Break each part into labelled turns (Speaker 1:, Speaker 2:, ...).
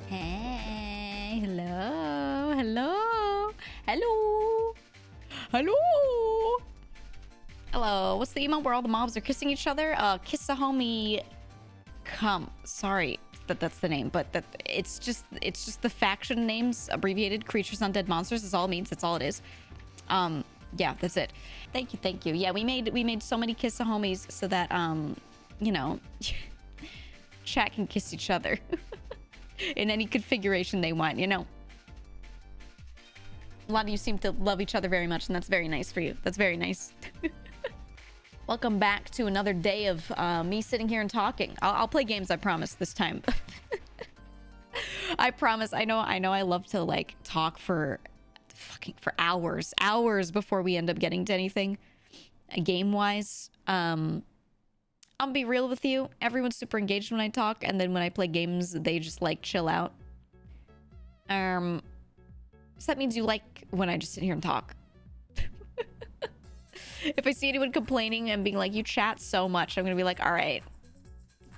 Speaker 1: Hey, hello, hello, hello, hello. Hello, what's the emo where all the mobs are kissing each other? Kissahomie come. Sorry that's the name, but it's just the faction names abbreviated. Creatures, undead monsters is all it means. That's all it is. Yeah, that's it. Thank you. Yeah, we made so many kissahomies so that you know, chat can kiss each other in any configuration they want, you know. A lot of you seem to love each other very much, and that's very nice for you. That's very nice. Welcome back to another day of me sitting here and talking. I'll play games, I promise, this time. I promise. I know I love to like talk for hours before we end up getting to anything game-wise. I'll be real with you. Everyone's super engaged when I talk, and then when I play games, they just like chill out. So that means you like when I just sit here and talk. If I see anyone complaining and being like, you chat so much, I'm gonna be like, all right.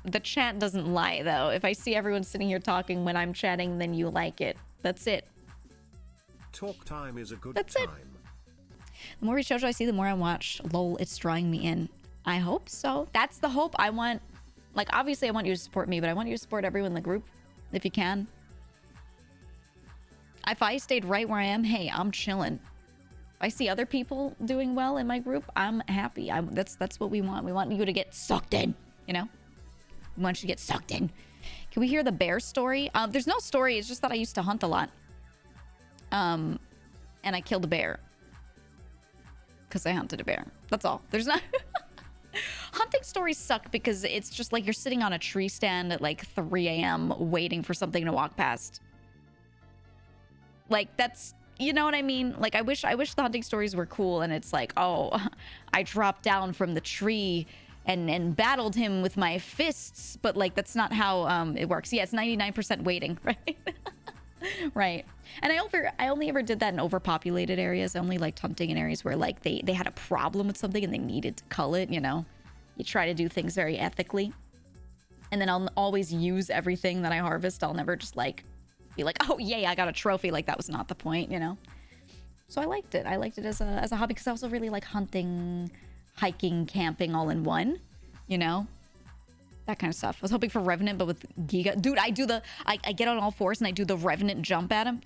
Speaker 1: The chat doesn't lie, though. If I see everyone sitting here talking when I'm chatting, then you like it. That's it.
Speaker 2: Talk time is a good
Speaker 1: That's
Speaker 2: time.
Speaker 1: It. The more VShojo I see, the more I watch. Lol, it's drawing me in. I hope so. That's the hope I want. Like, obviously, I want you to support me, but I want you to support everyone in the group, if you can. If I stayed right where I am, hey, I'm chilling. If I see other people doing well in my group, I'm happy. That's what we want. We want you to get sucked in, you know? We want you to get sucked in. Can we hear the bear story? There's no story. It's just that I used to hunt a lot. And I killed a bear. Because I hunted a bear. That's all. There's not... Hunting stories suck because it's just like you're sitting on a tree stand at like 3 a.m. waiting for something to walk past. Like, that's... You know what I mean? Like, I wish the hunting stories were cool and it's like, oh, I dropped down from the tree and battled him with my fists, but like, that's not how it works. Yeah, it's 99% waiting, right? Right. And I only ever did that in overpopulated areas. I only liked hunting in areas where like they had a problem with something and they needed to cull it, you know? You try to do things very ethically. And then I'll always use everything that I harvest. I'll never just like be like, oh yay, I got a trophy. Like, that was not the point, you know? So I liked it. I liked it as a hobby because I also really like hunting, hiking, camping all in one, you know? That kind of stuff. I was hoping for Revenant, but with GEEGA. Dude, I get on all fours and I do the Revenant jump at him.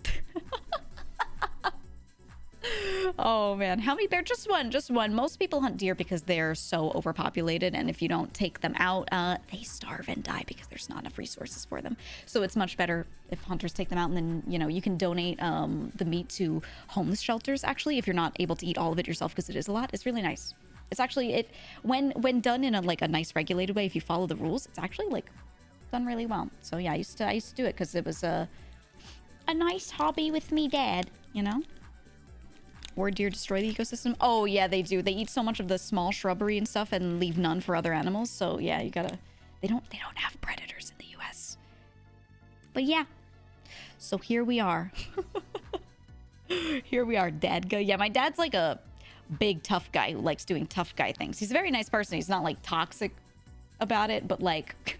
Speaker 1: Oh man, how many bears? Just one. Most people hunt deer because they're so overpopulated, and if you don't take them out, they starve and die because there's not enough resources for them. So it's much better if hunters take them out, and then, you know, you can donate the meat to homeless shelters, actually, if you're not able to eat all of it yourself, because it is a lot. It's really nice. It's actually, when done in a nice regulated way, if you follow the rules, it's actually like done really well. So yeah, I used to do it because it was a nice hobby with me dad, you know. Or deer destroy the ecosystem? Oh yeah, they do. They eat so much of the small shrubbery and stuff and leave none for other animals. So yeah, you gotta. They don't have predators in the U.S. But yeah. So here we are. Here we are, Dad. Yeah, my dad's like a big tough guy who likes doing tough guy things. He's a very nice person. He's not like toxic about it, but like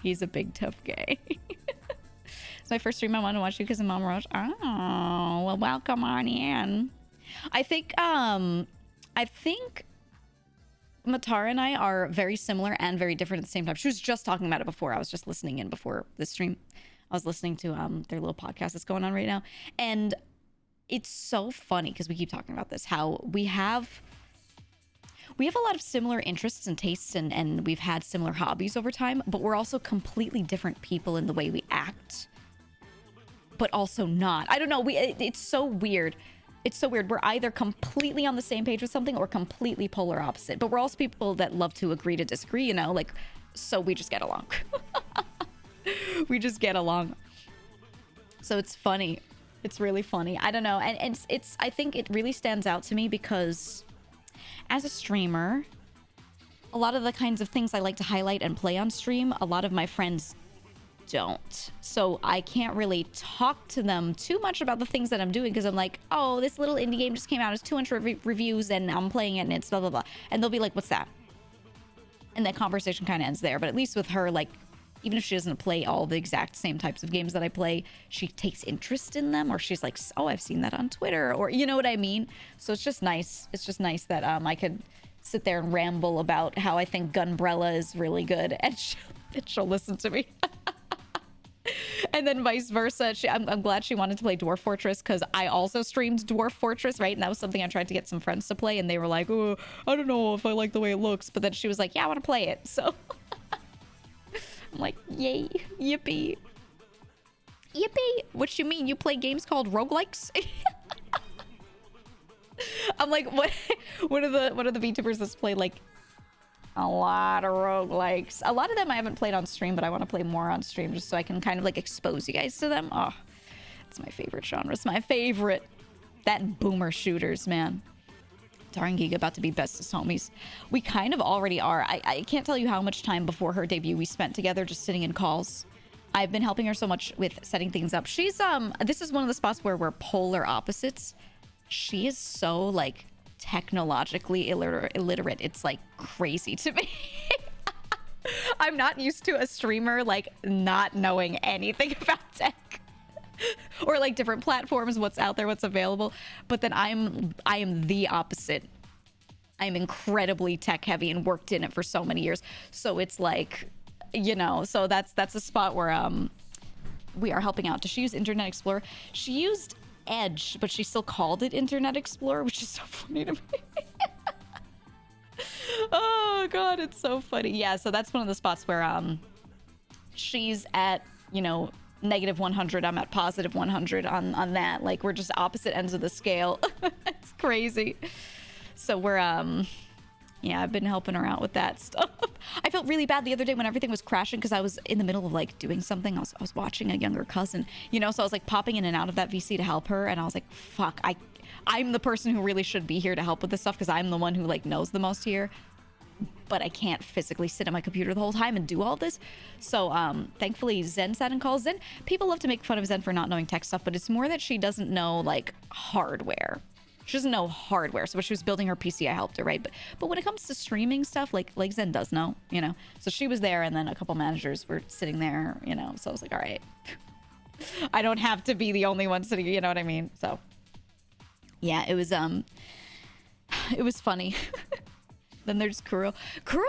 Speaker 1: he's a big tough guy. It's my first stream. I want to watch you because of Mama Roach. Oh, well, welcome on in. I think Matara and I are very similar and very different at the same time. She was just talking about it before. I was just listening in before this stream. I was listening to their little podcast that's going on right now, and it's so funny because we keep talking about this, how we have a lot of similar interests and tastes, and we've had similar hobbies over time, but we're also completely different people in the way we act, but also not. I don't know. It's so weird. It's so weird. We're either completely on the same page with something or completely polar opposite, but we're also people that love to agree to disagree, you know, like, so we just get along. We just get along. So it's funny. It's really funny. I don't know. And I think it really stands out to me because as a streamer, a lot of the kinds of things I like to highlight and play on stream, a lot of my friends don't. So I can't really talk to them too much about the things that I'm doing because I'm like, oh, this little indie game just came out. It's 200 reviews and I'm playing it and it's blah, blah, blah. And they'll be like, what's that? And that conversation kind of ends there. But at least with her, like, even if she doesn't play all the exact same types of games that I play, she takes interest in them, or she's like, oh, I've seen that on Twitter, or you know what I mean? So it's just nice. It's just nice that I could sit there and ramble about how I think Gunbrella is really good, and she'll listen to me. And then vice versa. I'm glad she wanted to play Dwarf Fortress, because I also streamed Dwarf Fortress, right? And that was something I tried to get some friends to play, and they were like, oh, I don't know if I like the way it looks. But then she was like, yeah, I want to play it. So I'm like, yay, yippee. Yippee. What you mean? You play games called roguelikes? I'm like, what are the VTubers that's play like a lot of roguelikes? A lot of them I haven't played on stream, but I want to play more on stream just so I can kind of like expose you guys to them. Oh, it's my favorite genre. It's my favorite. That and boomer shooters, man. Matara and GEEGA about to be bestest homies. We kind of already are. I can't tell you how much time before her debut we spent together just sitting in calls. I've been helping her so much with setting things up. She's this is one of the spots where we're polar opposites. She is so like technologically illiterate. It's like crazy to me. I'm not used to a streamer like not knowing anything about tech or like different platforms, what's out there, what's available. But then I am the opposite. I'm incredibly tech heavy and worked in it for so many years. So it's like, you know, so that's a spot where we are helping out. Does she use Internet Explorer? She used Edge, but she still called it Internet Explorer, which is so funny to me. Oh god, it's so funny. Yeah, so that's one of the spots where she's at, you know, negative 100, I'm at positive 100 on that. Like, we're just opposite ends of the scale. It's crazy. So we're yeah, I've been helping her out with that stuff. I felt really bad the other day when everything was crashing because I was in the middle of like doing something. I was watching a younger cousin, you know, so I was like popping in and out of that VC to help her, and I was like, fuck, I'm the person who really should be here to help with this stuff because I'm the one who like knows the most here, but I can't physically sit at my computer the whole time and do all this. So thankfully Zen sat in calls. Zen, people love to make fun of Zen for not knowing tech stuff, but it's more that she doesn't know like hardware. She doesn't know hardware. So when she was building her PC, I helped her, right? But when it comes to streaming stuff, like Zen does know, you know. So she was there, and then a couple managers were sitting there, you know. So I was like, all right, I don't have to be the only one sitting, you know what I mean? So yeah, it was funny. Then there's Kuro. Kuro,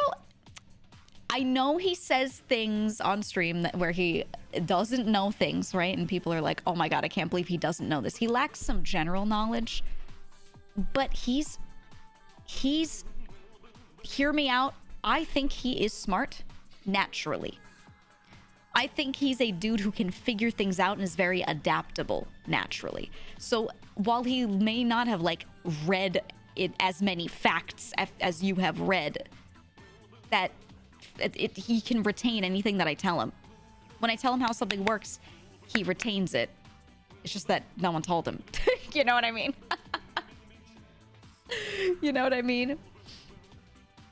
Speaker 1: I know he says things on stream where he doesn't know things, right? And people are like, oh my god, I can't believe he doesn't know this. He lacks some general knowledge. But he's hear me out, I think he is smart naturally. I think he's a dude who can figure things out and is very adaptable naturally. So while he may not have like read it as many facts as you have read, that he can retain anything that I tell him. When I tell him how something works, he retains it. It's just that no one told him. You know what I mean? You know what I mean?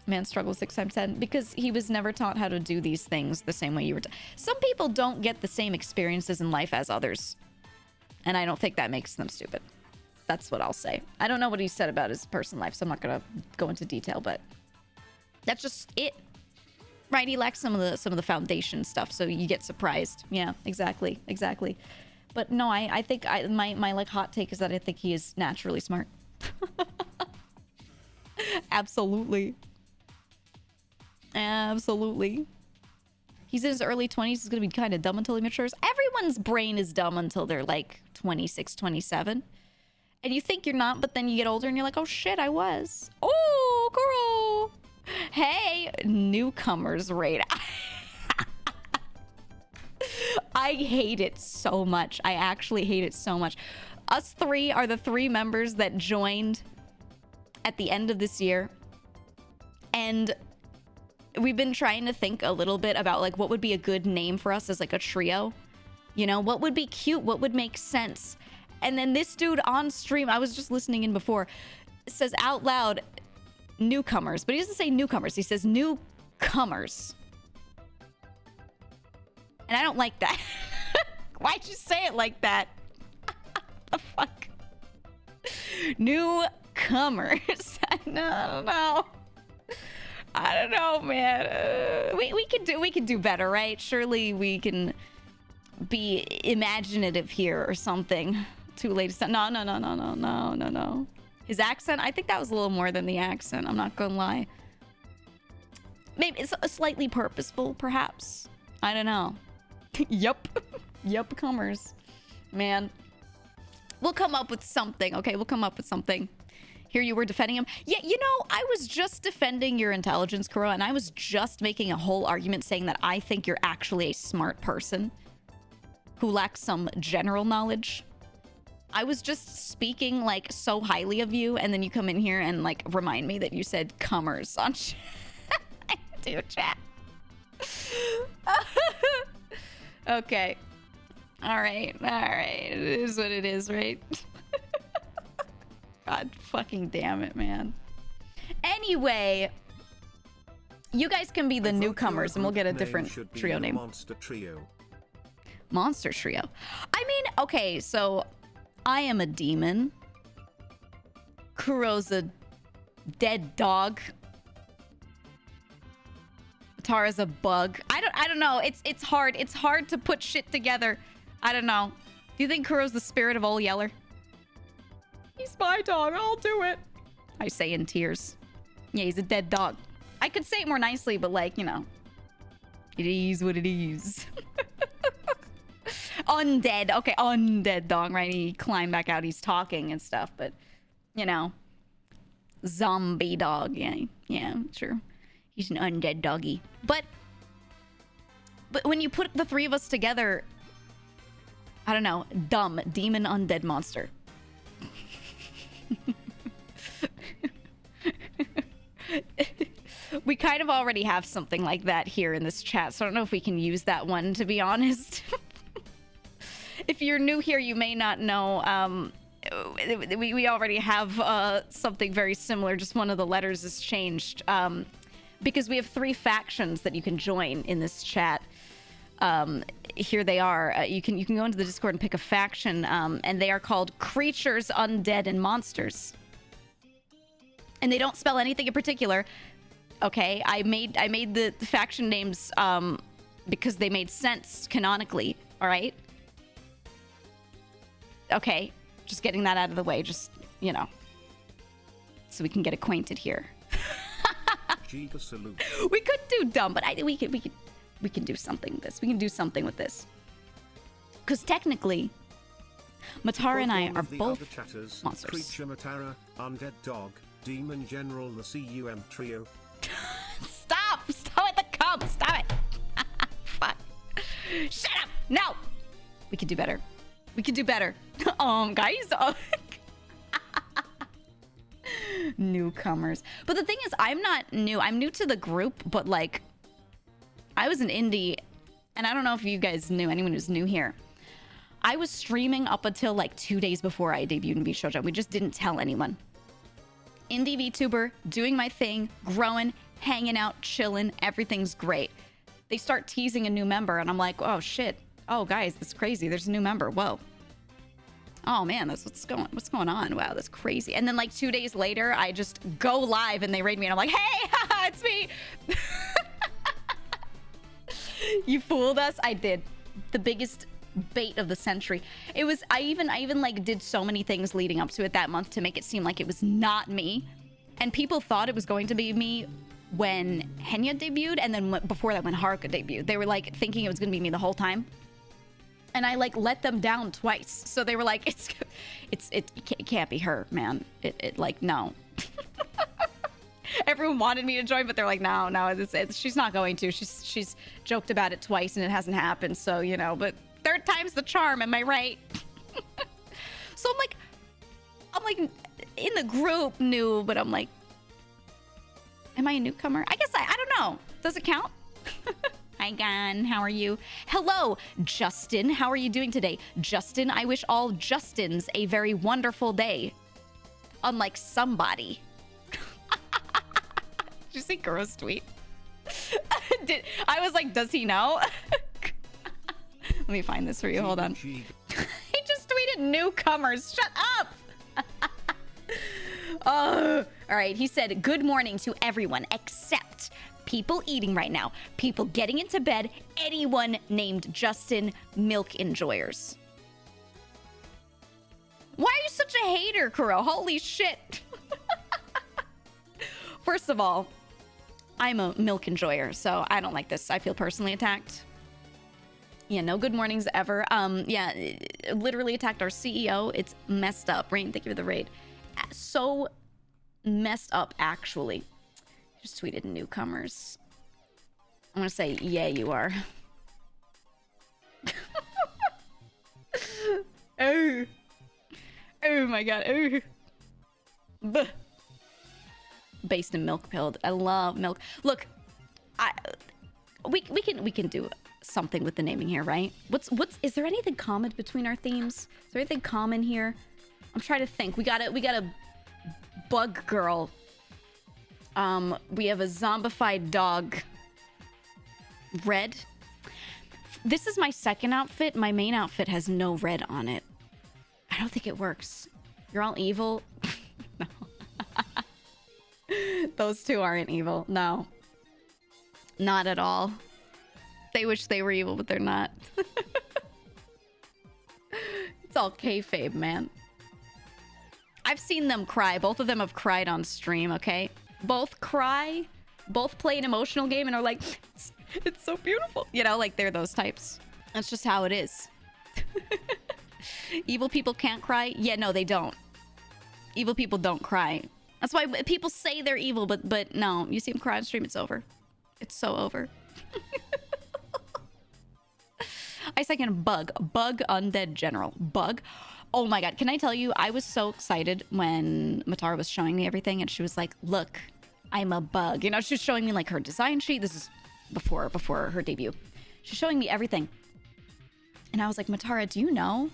Speaker 1: Man struggles 6 times 10 because he was never taught how to do these things the same way you were. Some people don't get the same experiences in life as others, and I don't think that makes them stupid. That's what I'll say. I don't know what he said about his personal life, so I'm not gonna go into detail, but that's just it. Right? He lacks some of the foundation stuff, so you get surprised. Yeah, exactly. But no, I think my like hot take is that I think he is naturally smart. Absolutely. He's in his early 20s. He's gonna be kind of dumb until he matures. Everyone's brain is dumb until they're like 26, 27. And you think you're not, but then you get older and you're like, oh shit, I was. Oh, Kuro. Hey, Newcommers raid. I hate it so much. I actually hate it so much. Us three are the 3 members that joined at the end of this year. And we've been trying to think a little bit about like what would be a good name for us as like a trio. You know, what would be cute? What would make sense? And then this dude on stream, I was just listening in before, says out loud, Newcommers. But he doesn't say Newcommers. He says Newcommers. And I don't like that. Why'd you say it like that? The fuck? Newcomers. No. I don't know, man. we could do better, right? Surely we can be imaginative here or something. Too late to stop. No. His accent, I think that was a little more than the accent. I'm not gonna lie. Maybe it's a slightly purposeful, perhaps. I don't know. Yup-comers. Man. We'll come up with something, okay? We'll come up with something. Here you were defending him. Yeah, you know, I was just defending your intelligence, Kuro, and I was just making a whole argument saying that I think you're actually a smart person who lacks some general knowledge. I was just speaking, like, so highly of you, and then you come in here and, like, remind me that you said comers on do chat. Okay. All right. It is what it is, right? God fucking damn it, man. Anyway, you guys can be the newcomers and we'll get a different trio name.
Speaker 2: Monster Trio.
Speaker 1: Monster Trio. I mean, okay, so I am a demon. Kuro's a dead dog. Matara's a bug. I don't know. It's hard. It's hard to put shit together. I don't know. Do you think Kuro's the spirit of Old Yeller? He's my dog. I'll do it. I say in tears. Yeah, he's a dead dog. I could say it more nicely, but like, you know. It is what it is. Undead. Okay, undead dog, right? He climbed back out. He's talking and stuff, but, you know. Zombie dog. Yeah, sure. He's an undead doggy. But when you put the three of us together, I don't know. Dumb. Demon undead monster. We kind of already have something like that here in this chat, so I don't know if we can use that one, to be honest. If you're new here, you may not know. We already have something very similar, just one of the letters is changed. Because we have 3 factions that you can join in this chat. Here they are. You can go into the Discord and pick a faction, and they are called Creatures, Undead, and Monsters. And they don't spell anything in particular. Okay, I made the faction names because they made sense canonically. All right. Okay, just getting that out of the way. Just, you know, so we can get acquainted here.
Speaker 2: GEEGA salute.
Speaker 1: We could do dumb, but we can do something with this. We can do something with this. Because technically, Matara and I are both monsters.
Speaker 2: Creature Matara, Undead Dog, Demon General, the C.U.M trio.
Speaker 1: Stop with the cum. Stop it. Fuck. Shut up. No. We could do better. Guys. Newcomers. But the thing is, I'm not new. I'm new to the group, but like, I was an indie, and I don't know if you guys knew, anyone who's new here. I was streaming up until like 2 days before I debuted in VShojo. We just didn't tell anyone. Indie VTuber, doing my thing, growing, hanging out, chilling, everything's great. They start teasing a new member, and I'm like, oh shit. Oh guys, that's crazy. There's a new member. Whoa. Oh man, that's what's going on. Wow, that's crazy. And then like 2 days later, I just go live and they raid me and I'm like, hey, haha, it's me. You fooled us. I did. The biggest bait of the century. It was, I even like did so many things leading up to it that month to make it seem like it was not me. And people thought it was going to be me when Henya debuted, and then before that when Haruka debuted. They were like thinking it was gonna be me the whole time. And I like let them down twice. So they were like, it can't be her, man. It like, no. Everyone wanted me to join, but they're like, no, she's not going to. She's joked about it twice and it hasn't happened. So, you know, but third time's the charm. Am I right? So I'm like in the group new, but I'm like, am I a newcomer? I guess I don't know. Does it count? Hi, Gan. How are you? Hello, Justin. How are you doing today? Justin, I wish all Justins a very wonderful day. Unlike somebody. Did you see Kuro's tweet? I was like, does he know? Let me find this for you. Hold on. He just tweeted newcomers. Shut up. All right. He said, good morning to everyone except people eating right now, people getting into bed, anyone named Justin, milk enjoyers. Why are you such a hater, Kuro? Holy shit. First of all, I'm a milk enjoyer, so I don't like this. I feel personally attacked. Yeah, no good mornings ever. Yeah, it literally attacked our CEO. It's messed up. Rain, thank you for the raid. So messed up, actually. Just tweeted Newcomers. I'm gonna say, yeah, you are. Oh. Oh my god. Oh. Buh. Based in milk pilled. I love milk. Look, we can do something with the naming here, right? Is there anything common between our themes? Is there anything common here? I'm trying to think. We got a bug girl. We have a zombified dog. Red. This is my second outfit. My main outfit has no red on it. I don't think it works. You're all evil. No. Those two aren't evil. No. Not at all. They wish they were evil, but they're not. It's all kayfabe, man. I've seen them cry. Both of them have cried on stream, okay? Both cry, both play an emotional game and are like, it's so beautiful. You know, like they're those types. That's just how it is. Evil people can't cry? Yeah, no, they don't. Evil people don't cry. That's why people say they're evil, but no. You see them cry on stream, it's over. It's so over. I second Bug. Bug Undead General. Bug. Oh my god, can I tell you, I was so excited when Matara was showing me everything and she was like, look, I'm a bug. You know, she was showing me like her design sheet. This is before her debut. She's showing me everything. And I was like, Matara, do you know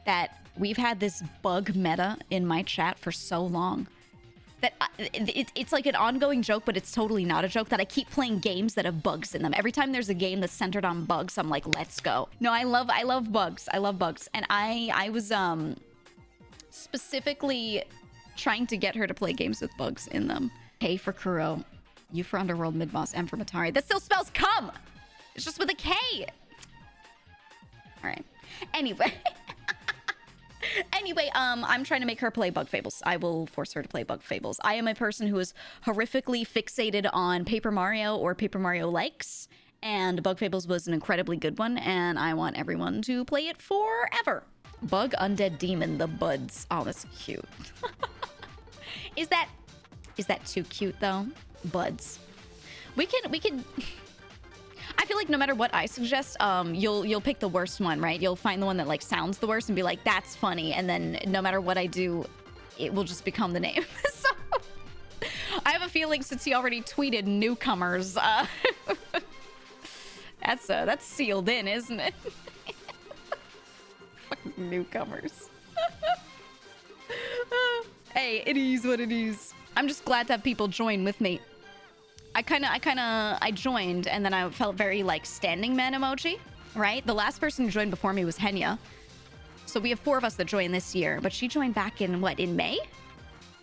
Speaker 1: that we've had this bug meta in my chat for so long that it's like an ongoing joke, but it's totally not a joke, that I keep playing games that have bugs in them. Every time there's a game that's centered on bugs, I'm like, let's go. No, I love bugs. I love bugs. And I was specifically trying to get her to play games with bugs in them. K for Kuro, U for Underworld, Midboss, M for Matari. That still spells come. It's just with a K. All right. Anyway. Anyway, I'm trying to make her play Bug Fables. I will force her to play Bug Fables. I am a person who is horrifically fixated on Paper Mario or Paper Mario likes, and Bug Fables was an incredibly good one, and I want everyone to play it forever. Bug Undead Demon, the Buds. Oh, that's cute. Is that too cute though? Buds. We can. I feel like no matter what I suggest, you'll pick the worst one, right? You'll find the one that like sounds the worst and be like, that's funny. And then no matter what I do, it will just become the name. So I have a feeling since he already tweeted Newcomers, that's sealed in, isn't it? Fucking Newcomers. Hey, it is what it is. I'm just glad to have people join with me. I joined and then I felt very like standing man emoji, right? The last person who joined before me was Henya. So we have 4 of us that joined this year, but she joined back in what, in May?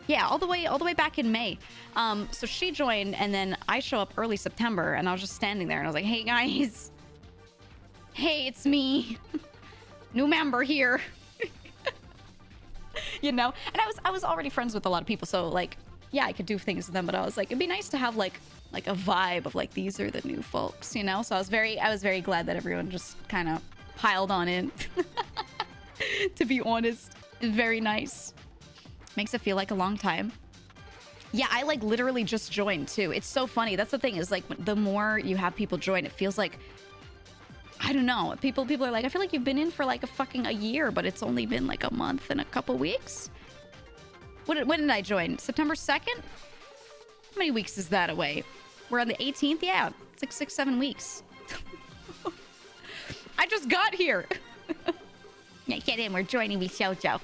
Speaker 1: Yeah, all the way back in May. So she joined and then I show up early September and I was just standing there and I was like, hey guys. Hey, it's me. New member here. You know? And I was already friends with a lot of people, so like, yeah, I could do things with them, but I was like, it'd be nice to have like a vibe of like, these are the new folks, you know? So I was very glad that everyone just kind of piled on in. To be honest, very nice. Makes it feel like a long time. Yeah, I like literally just joined too. It's so funny. That's the thing, is like the more you have people join, it feels like, I don't know. People are like, I feel like you've been in for like a year, but it's only been like a month and a couple weeks. When did I join? September 2nd? How many weeks is that away? We're on the 18th? Yeah, it's like 6-7 weeks. I just got here. Yeah, get in. We're joining VShojo.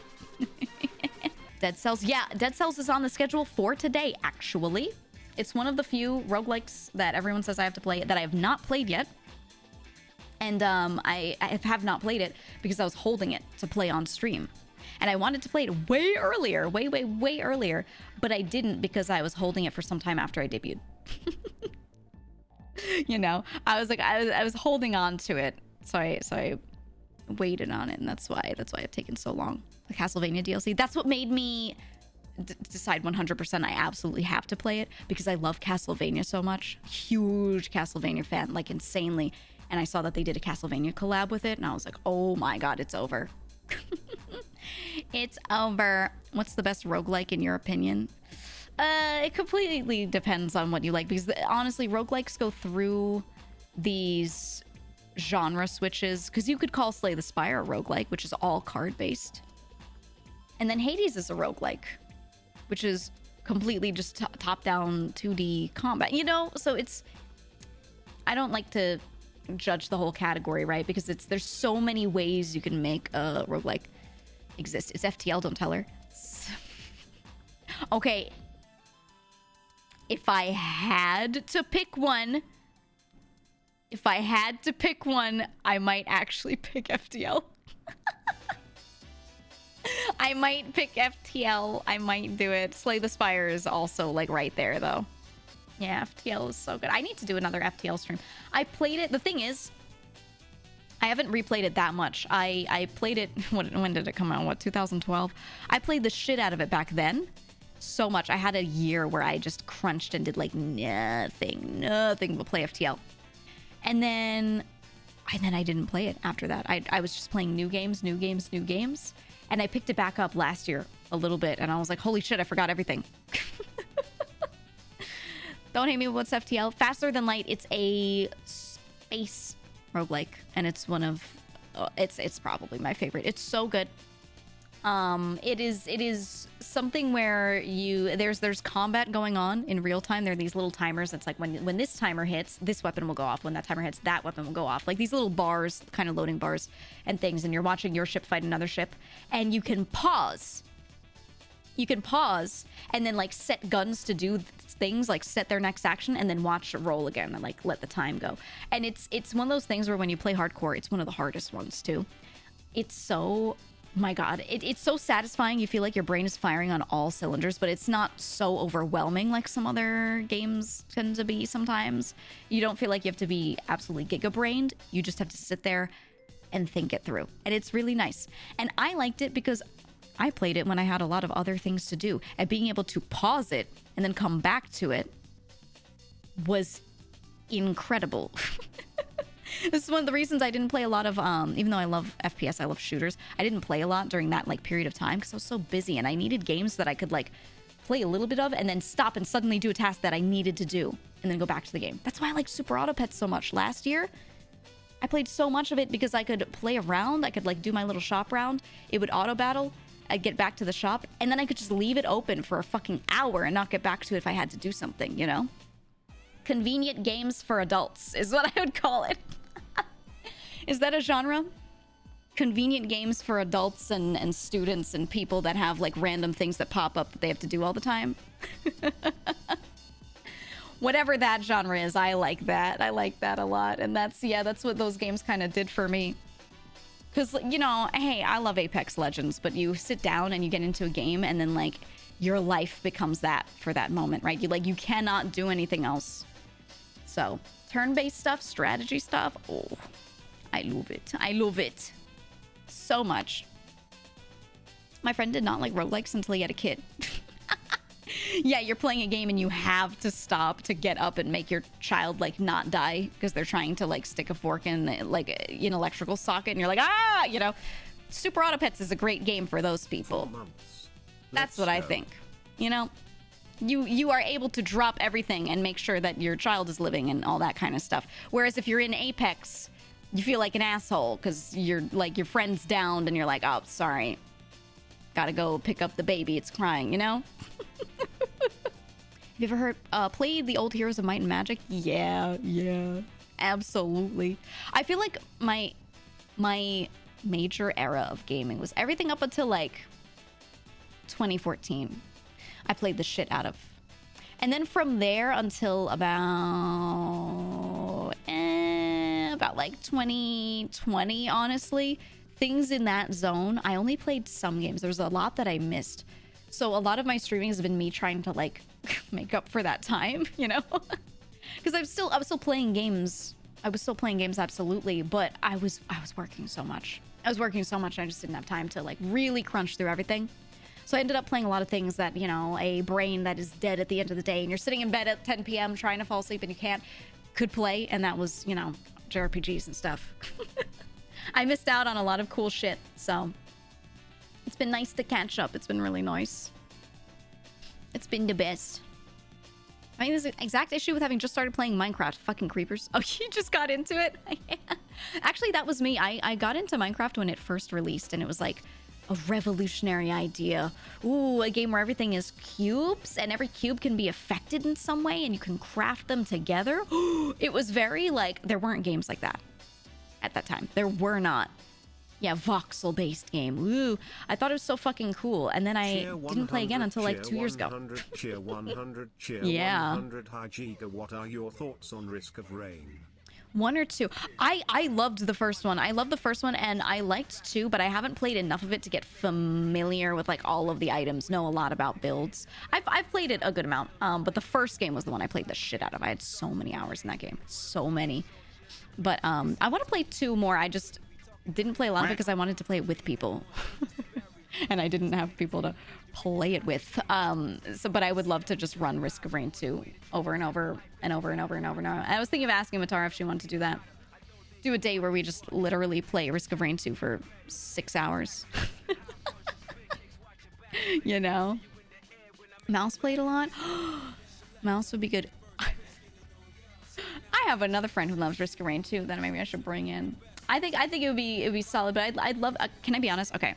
Speaker 1: Dead Cells. Yeah, Dead Cells is on the schedule for today, actually. It's one of the few roguelikes that everyone says I have to play that I have not played yet. And I have not played it because I was holding it to play on stream. And I wanted to play it way earlier, way earlier, but I didn't because I was holding it for some time after I debuted. You know, I was like, I was holding on to it, so I waited on it, and that's why it's taken so long. The Castlevania DLC. That's what made me decide 100% I absolutely have to play it, because I love Castlevania so much. Huge Castlevania fan, like insanely. And I saw that they did a Castlevania collab with it, and I was like, oh my god, it's over. It's over. What's the best roguelike in your opinion? It completely depends on what you like, because honestly, roguelikes go through these genre switches, because you could call Slay the Spire a roguelike, which is all card based. And then Hades is a roguelike, which is completely just top-down 2D combat, you know? So it's... I don't like to judge the whole category, right? Because there's so many ways you can make a roguelike exist. It's FTL, don't tell her. Okay. If I had to pick one, I might actually pick FTL. I might pick FTL. I might do it. Slay the Spire is also like right there though. Yeah, FTL is so good. I need to do another FTL stream. I played it. The thing is, I haven't replayed it that much. I played it, when did it come out? What, 2012? I played the shit out of it back then. So much. I had a year where I just crunched and did like nothing but play FTL. And then I didn't play it after that. I was just playing new games. And I picked it back up last year a little bit, and I was like, holy shit, I forgot everything. Don't hate me with what's FTL. Faster Than Light, it's a space roguelike, and it's one of... it's probably my favorite. It's so good. It is something where there's combat going on in real time. There are these little timers. It's like when this timer hits, this weapon will go off. When that timer hits, that weapon will go off. Like these little bars, kind of loading bars and things. And you're watching your ship fight another ship, and you can pause. You can pause and then like set guns to do things, like set their next action, and then watch it roll again and like let the time go. And it's one of those things where when you play hardcore, it's one of the hardest ones too. It's so... my god, it's so satisfying. You feel like your brain is firing on all cylinders, but it's not so overwhelming like some other games tend to be sometimes. You don't feel like you have to be absolutely giga-brained. You just have to sit there and think it through. And it's really nice. And I liked it because I played it when I had a lot of other things to do. And being able to pause it and then come back to it was incredible. This is one of the reasons I didn't play a lot of, even though I love FPS, I love shooters, I didn't play a lot during that like period of time because I was so busy, and I needed games that I could like play a little bit of and then stop and suddenly do a task that I needed to do and then go back to the game. That's why I like Super Auto Pets so much. Last year, I played so much of it because I could play around. I could like do my little shop round. It would auto battle. I'd get back to the shop, and then I could just leave it open for a fucking hour and not get back to it if I had to do something, you know? Convenient games for adults is what I would call it. Is that a genre? Convenient games for adults and students and people that have like random things that pop up that they have to do all the time. Whatever that genre is, I like that. I like that a lot. And that's what those games kind of did for me. Because, you know, hey, I love Apex Legends, but you sit down and you get into a game and then like your life becomes that for that moment, right? You cannot do anything else. So turn-based stuff, strategy stuff, oh, I love it. I love it so much. My friend did not like roguelikes until he had a kid. Yeah, you're playing a game and you have to stop to get up and make your child like not die because they're trying to like stick a fork in like an electrical socket, and you're like, ah, you know. Super Auto Pets is a great game for those people. That's what I think. You know, you are able to drop everything and make sure that your child is living and all that kind of stuff. Whereas if you're in Apex, you feel like an asshole because you're like your friend's downed and you're like, oh, sorry, gotta go pick up the baby, it's crying, you know. Have you ever played the old Heroes of Might and Magic? Yeah, absolutely. I feel like my major era of gaming was everything up until like 2014. I played the shit out of, and then from there until about like 2020, honestly, things in that zone, I only played some games. There's a lot that I missed. So a lot of my streaming has been me trying to like make up for that time, you know? Because I was still playing games. I was still playing games, absolutely, but I was working so much. I was working so much, and I just didn't have time to like really crunch through everything. So I ended up playing a lot of things that, you know, a brain that is dead at the end of the day, and you're sitting in bed at 10 p.m. trying to fall asleep and you can't, could play, and that was, you know, JRPGs and stuff. I missed out on a lot of cool shit, so it's been nice to catch up. It's been really nice. It's been the best. I mean, this is the exact issue with having just started playing Minecraft. Fucking creepers. Oh, you just got into it? Actually, that was me. I got into Minecraft when it first released, and it was like a revolutionary idea. Ooh, a game where everything is cubes, and every cube can be affected in some way, and you can craft them together. It was very, like, there weren't games like that at that time. There were not. Yeah, voxel-based game. Ooh, I thought it was so fucking cool. And then I didn't play again until like 2 years ago.
Speaker 2: Cheer 100, cheer
Speaker 1: yeah.
Speaker 2: 100. Hi GEEGA, what are your thoughts on Risk of Rain?
Speaker 1: 1 or 2. I loved the first one. I loved the first one, and I liked 2, but I haven't played enough of it to get familiar with like all of the items, know a lot about builds. I've played it a good amount, but the first game was the one I played the shit out of. I had so many hours in that game. So many. But I want to play 2 more. I just didn't play a lot of it because I wanted to play it with people. And I didn't have people to play it with. But I would love to just run Risk of Rain 2 over and over and over and over and over and over. I was thinking of asking Matara if she wanted to do that. Do a day where we just literally play Risk of Rain 2 for 6 hours. You know? Mouse played a lot. Mouse would be good. I have another friend who loves Risk of Rain 2 that maybe I should bring in. I think it would be solid, but I'd love. Can I be honest? Okay.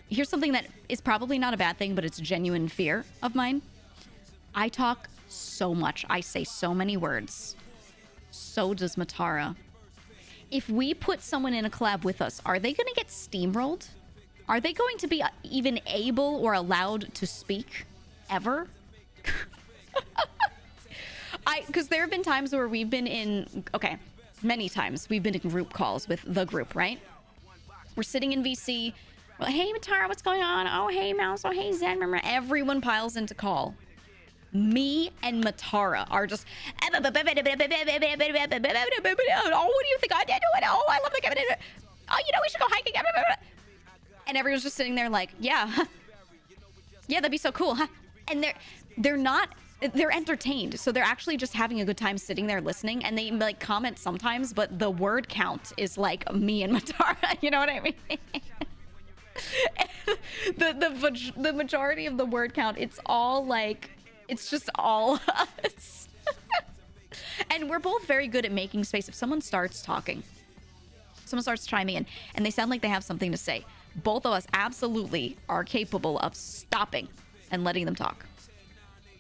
Speaker 1: Here's something that is probably not a bad thing, but it's a genuine fear of mine. I talk so much. I say so many words. So does Matara. If we put someone in a collab with us, are they going to get steamrolled? Are they going to be even able or allowed to speak ever? Because there have been times where we've been in, okay, many times we've been in group calls with the group, right? We're sitting in VC. We're like, hey, Matara, what's going on? Oh, hey, Mouse. Oh, hey, Zen. Remember, everyone piles into call. Me and Matara are just, oh, what do you think I did? Oh, I love the game. Oh, you know, we should go hiking. And everyone's just sitting there like, yeah. Yeah, that'd be so cool, huh? And they're not, they're entertained. So they're actually just having a good time sitting there listening, and they like comment sometimes, but the word count is like me and Matara. You know what I mean? The majority of the word count, it's all like, it's just all us. And we're both very good at making space. If someone starts talking, someone starts chiming in, and they sound like they have something to say, both of us absolutely are capable of stopping and letting them talk.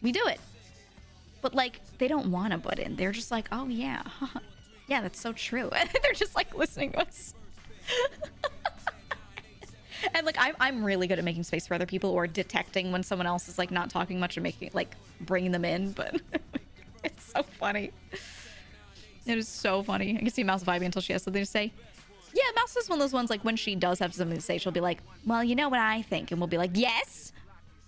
Speaker 1: We do it. But like, they don't want to butt in. They're just like, oh yeah. Yeah, that's so true. They're just like listening to us. And like, I'm really good at making space for other people, or detecting when someone else is like not talking much and making, like, bringing them in. But it's so funny. It is so funny. I can see Mouse vibing until she has something to say. Yeah, Mouse is one of those ones, like, when she does have something to say, she'll be like, well, you know what I think? And we'll be like, yes.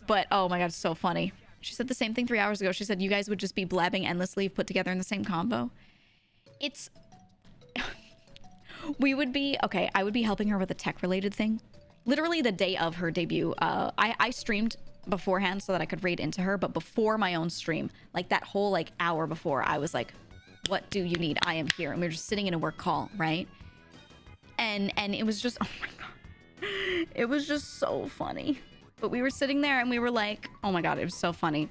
Speaker 1: But oh my God, it's so funny. She said the same thing 3 hours ago. She said you guys would just be blabbing endlessly put together in the same combo. It's... We would be... Okay, I would be helping her with a tech-related thing. Literally the day of her debut. I streamed beforehand so that I could raid into her, but before my own stream, like that whole like hour before, I was like, what do you need? I am here. And we were just sitting in a work call, right? And it was just... Oh my God. It was just so funny. But we were sitting there and we were like, oh my God, it was so funny.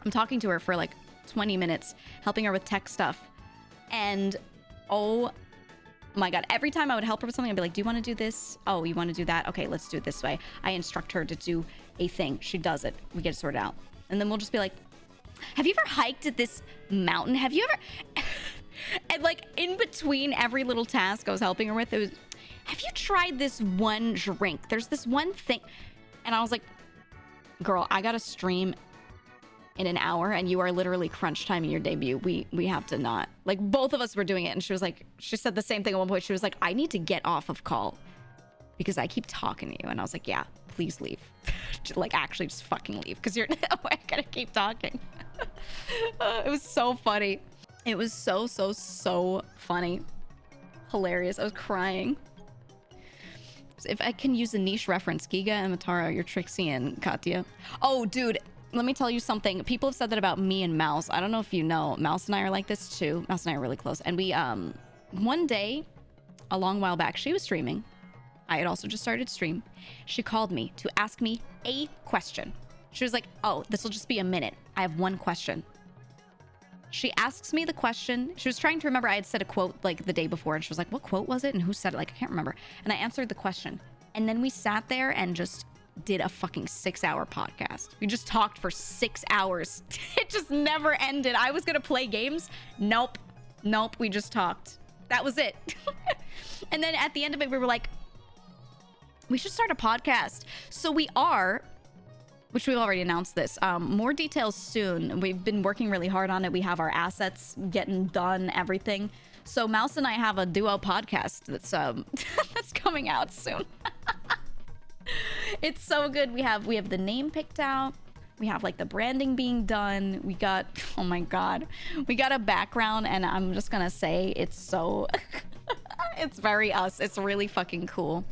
Speaker 1: I'm talking to her for like 20 minutes, helping her with tech stuff. And oh my God, every time I would help her with something, I'd be like, do you want to do this? Oh, you want to do that? Okay, let's do it this way. I instruct her to do a thing. She does it. We get it sorted out. And then we'll just be like, have you ever hiked at this mountain? Have you ever... And like in between every little task I was helping her with, it was, have you tried this one drink? There's this one thing. And I was like, girl, I got to stream in an hour and you are literally crunch timing your debut. We have to not. Like, both of us were doing it. And she was like, she said the same thing at one point. She was like, I need to get off of call because I keep talking to you. And I was like, yeah, please leave. Like, actually, just fucking leave, because you're I gotta keep talking. It was so funny. It was so funny. Hilarious. I was crying. If I can use a niche reference, GEEGA and Matara, you're Trixie and Katya. Oh, dude, let me tell you something. People have said that about me and Mouse. I don't know if you know, Mouse and I are like this too. Mouse and I are really close. And we, one day, a long while back, she was streaming. I had also just started stream. She called me to ask me a question. She was like, oh, this will just be a minute. I have one question. She asks me the question. She was trying to remember. I had said a quote like the day before, and she was like, what quote was it? And who said it? Like, I can't remember. And I answered the question. And then we sat there and just did a fucking 6-hour podcast. We just talked for 6 hours. It just never ended. I was gonna play games. Nope. We just talked. That was it. And then at the end of it, we were like, we should start a podcast. So we are, which we've already announced this. More details soon. We've been working really hard on it. We have our assets getting done, everything. So Mouse and I have a duo podcast that's that's coming out soon. It's so good. We have the name picked out. We have like the branding being done. We got, oh my God, we got a background, and I'm just gonna say it's so, it's very us. It's really fucking cool.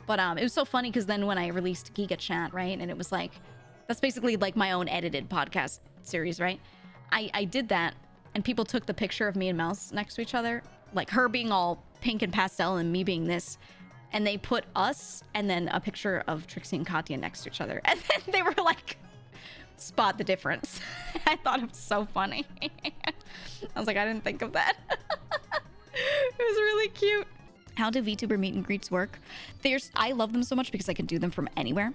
Speaker 1: But it was so funny because then when I released Giga Chat, right, and it was like, that's basically like my own edited podcast series, right? I did that, and people took the picture of me and Mouse next to each other, like her being all pink and pastel and me being this, and they put us and then a picture of Trixie and Katya next to each other, and then they were like, spot the difference. I thought it was so funny. I was like, I didn't think of that. It was really cute. How do VTuber meet and greets work? I love them so much because I can do them from anywhere.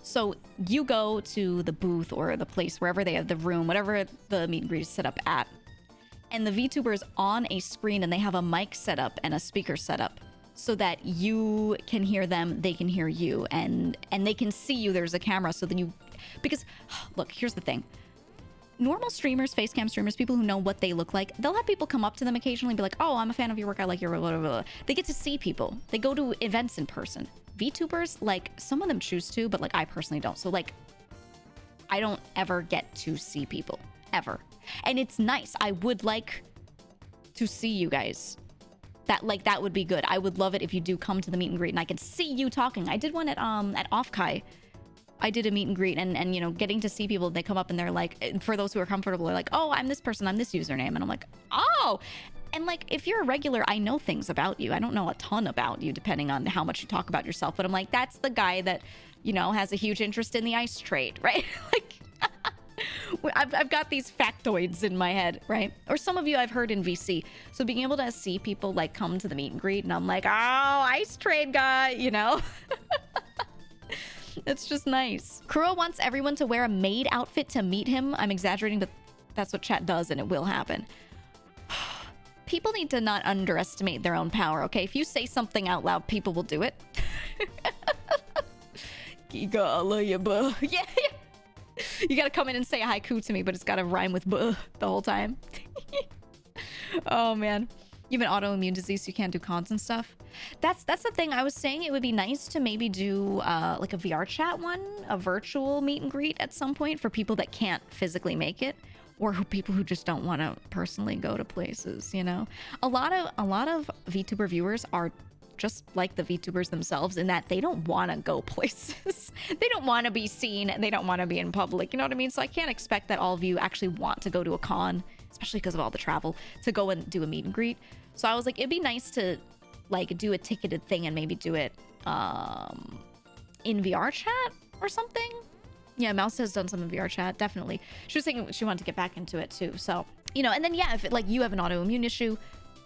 Speaker 1: So you go to the booth or the place, wherever they have the room, whatever the meet and greet is set up at, and the VTuber is on a screen and they have a mic set up and a speaker set up so that you can hear them, they can hear you, and they can see you. There's a camera so that because look, here's the thing. Normal streamers, facecam streamers, people who know what they look like, they'll have people come up to them occasionally and be like, oh, I'm a fan of your work, I like your blah, blah, blah. They get to see people. They go to events in person. VTubers, like, some of them choose to, but like I personally don't. So like, I don't ever get to see people, ever. And it's nice. I would like to see you guys. That would be good. I would love it if you do come to the meet and greet and I can see you talking. I did one at Offkai. I did a meet and greet, and you know, getting to see people, they come up and they're like, for those who are comfortable, they're like, oh, I'm this person, I'm this username. And I'm like, oh. And like, if you're a regular, I know things about you. I don't know a ton about you, depending on how much you talk about yourself. But I'm like, that's the guy that, you know, has a huge interest in the ice trade, right? Like, I've got these factoids in my head, right? Or some of you I've heard in VC. So being able to see people like come to the meet and greet, and I'm like, oh, ice trade guy, you know? It's just nice. Kuro wants everyone to wear a maid outfit to meet him. I'm exaggerating, but that's what chat does, and it will happen. People need to not underestimate their own power, okay? If you say something out loud, people will do it. Giga, I love you, buh. Yeah. You gotta come in and say a haiku to me, but it's gotta rhyme with buh the whole time. Oh, man. You have an autoimmune disease, so you can't do cons and stuff. That's the thing. I was saying it would be nice to maybe do like a VR chat one, a virtual meet and greet at some point for people that can't physically make it, or people who just don't want to personally go to places, you know? A lot of VTuber viewers are just like the VTubers themselves in that they don't want to go places. They don't want to be seen. They don't want to be in public. You know what I mean? So I can't expect that all of you actually want to go to a con, especially because of all the travel, to go and do a meet and greet. So I was like, it'd be nice to like do a ticketed thing and maybe do it in VR chat or something. Yeah, Mouse has done some in VR chat, definitely. She was saying she wanted to get back into it too. So, you know, and then yeah, if it, like you have an autoimmune issue,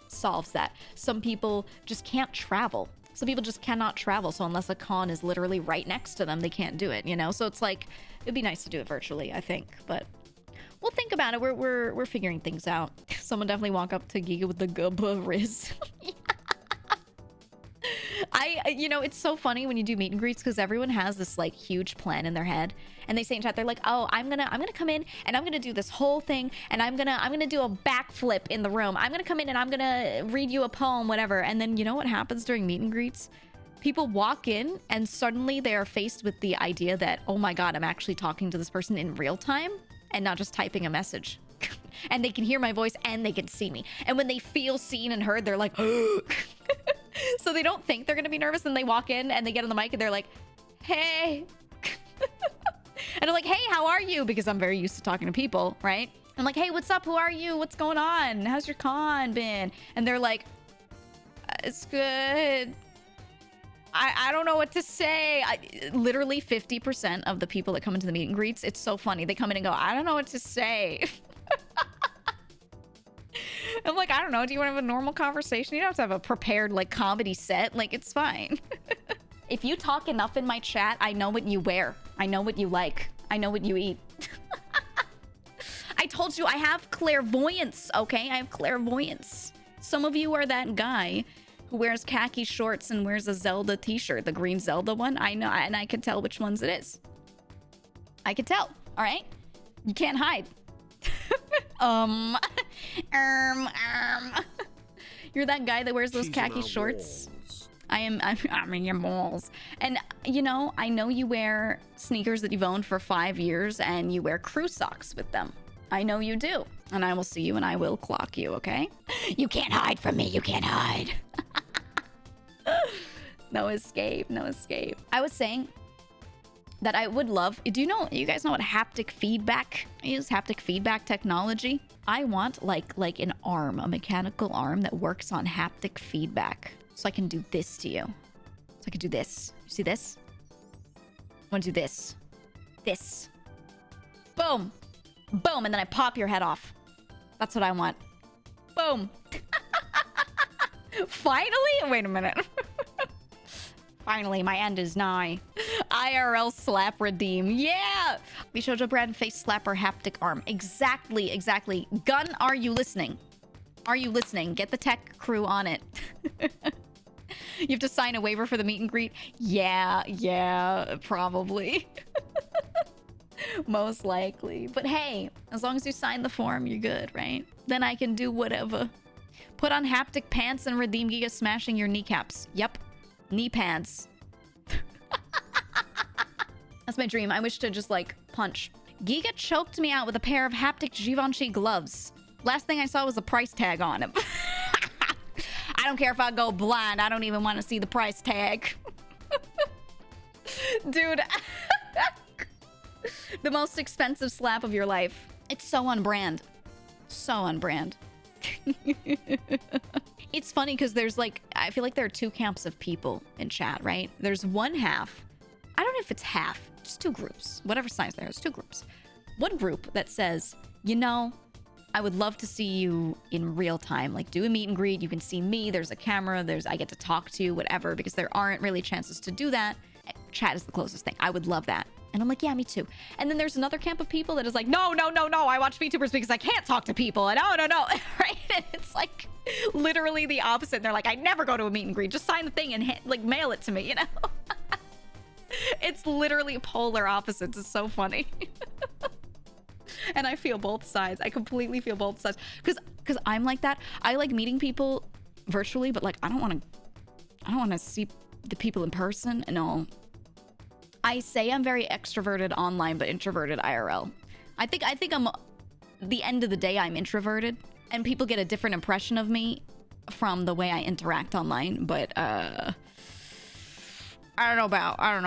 Speaker 1: solves that. Some people just can't travel. Some people just cannot travel. So unless a con is literally right next to them, they can't do it, you know? So it's like, it'd be nice to do it virtually, I think, but we'll think about it. We're figuring things out. Someone definitely walk up to Giga with the gubba riz. You know, it's so funny when you do meet and greets because everyone has this like huge plan in their head, and they say in chat, they're like, oh, I'm gonna come in and I'm gonna do this whole thing, and I'm gonna do a backflip in the room. I'm gonna come in and I'm gonna read you a poem, whatever. And then you know what happens during meet and greets? People walk in and suddenly they are faced with the idea that, oh my God, I'm actually talking to this person in real time and not just typing a message. And they can hear my voice and they can see me. And when they feel seen and heard, they're like, so they don't think they're going to be nervous. And they walk in and they get on the mic and they're like, hey. And I'm like, hey, how are you? Because I'm very used to talking to people, right? I'm like, hey, what's up? Who are you? What's going on? How's your con been? And they're like, it's good. I don't know what to say. Literally 50% of the people that come into the meet and greets, it's so funny. They come in and go, I don't know what to say. I'm like, I don't know. Do you want to have a normal conversation? You don't have to have a prepared like comedy set. Like, it's fine. If you talk enough in my chat, I know what you wear. I know what you like. I know what you eat. I told you I have clairvoyance, okay? I have clairvoyance. Some of you are that guy who wears khaki shorts and wears a Zelda t-shirt, the green Zelda one. I know, and I can tell which ones it is. I can tell, all right? You can't hide. You're that guy that wears those khaki shorts. I'm in your balls. And, you know, I know you wear sneakers that you've owned for 5 years and you wear crew socks with them. I know you do. And I will see you and I will clock you, okay? You can't hide from me. You can't hide. No escape. No escape. I was saying that I would love... Do you guys know what haptic feedback is? Haptic feedback technology? I want like an arm, a mechanical arm that works on haptic feedback. So I can do this to you. So I can do this. You see this? I want to do this. This. Boom. Boom. And then I pop your head off. That's what I want. Boom. Finally? Wait a minute. Finally, my end is nigh. IRL slap redeem. Yeah! VShojo brand face slapper haptic arm. Exactly, exactly. Gun, are you listening? Are you listening? Get the tech crew on it. You have to sign a waiver for the meet and greet? Yeah, probably. Most likely. But hey, as long as you sign the form, you're good, right? Then I can do whatever. Put on haptic pants and redeem Giga smashing your kneecaps. Yep. Knee pads. That's my dream. I wish to just like punch. Giga choked me out with a pair of haptic Givenchy gloves. Last thing I saw was a price tag on him. I don't care if I go blind. I don't even want to see the price tag. Dude. The most expensive slap of your life. It's so on brand. So on brand. It's funny because there's like, I feel like there are two camps of people in chat, right? There's one half. I don't know if it's half. Just two groups. Whatever size there is, two groups. One group that says, you know, I would love to see you in real time. Like, do a meet and greet. You can see me. There's a camera. I get to talk to you, whatever, because there aren't really chances to do that. Chat is the closest thing. I would love that. And I'm like, yeah, me too. And then there's another camp of people that is like, no. I watch VTubers because I can't talk to people. And no. Right? And it's like literally the opposite. And they're like, I never go to a meet and greet. Just sign the thing and like mail it to me, you know? It's literally polar opposites. It's so funny. And I feel both sides. I completely feel both sides. Because I'm like that. I like meeting people virtually, but like I don't want to see the people in person. No. I say I'm very extroverted online, but introverted IRL. I think I'm the end of the day I'm introverted, and people get a different impression of me from the way I interact online, but I don't know about that. I don't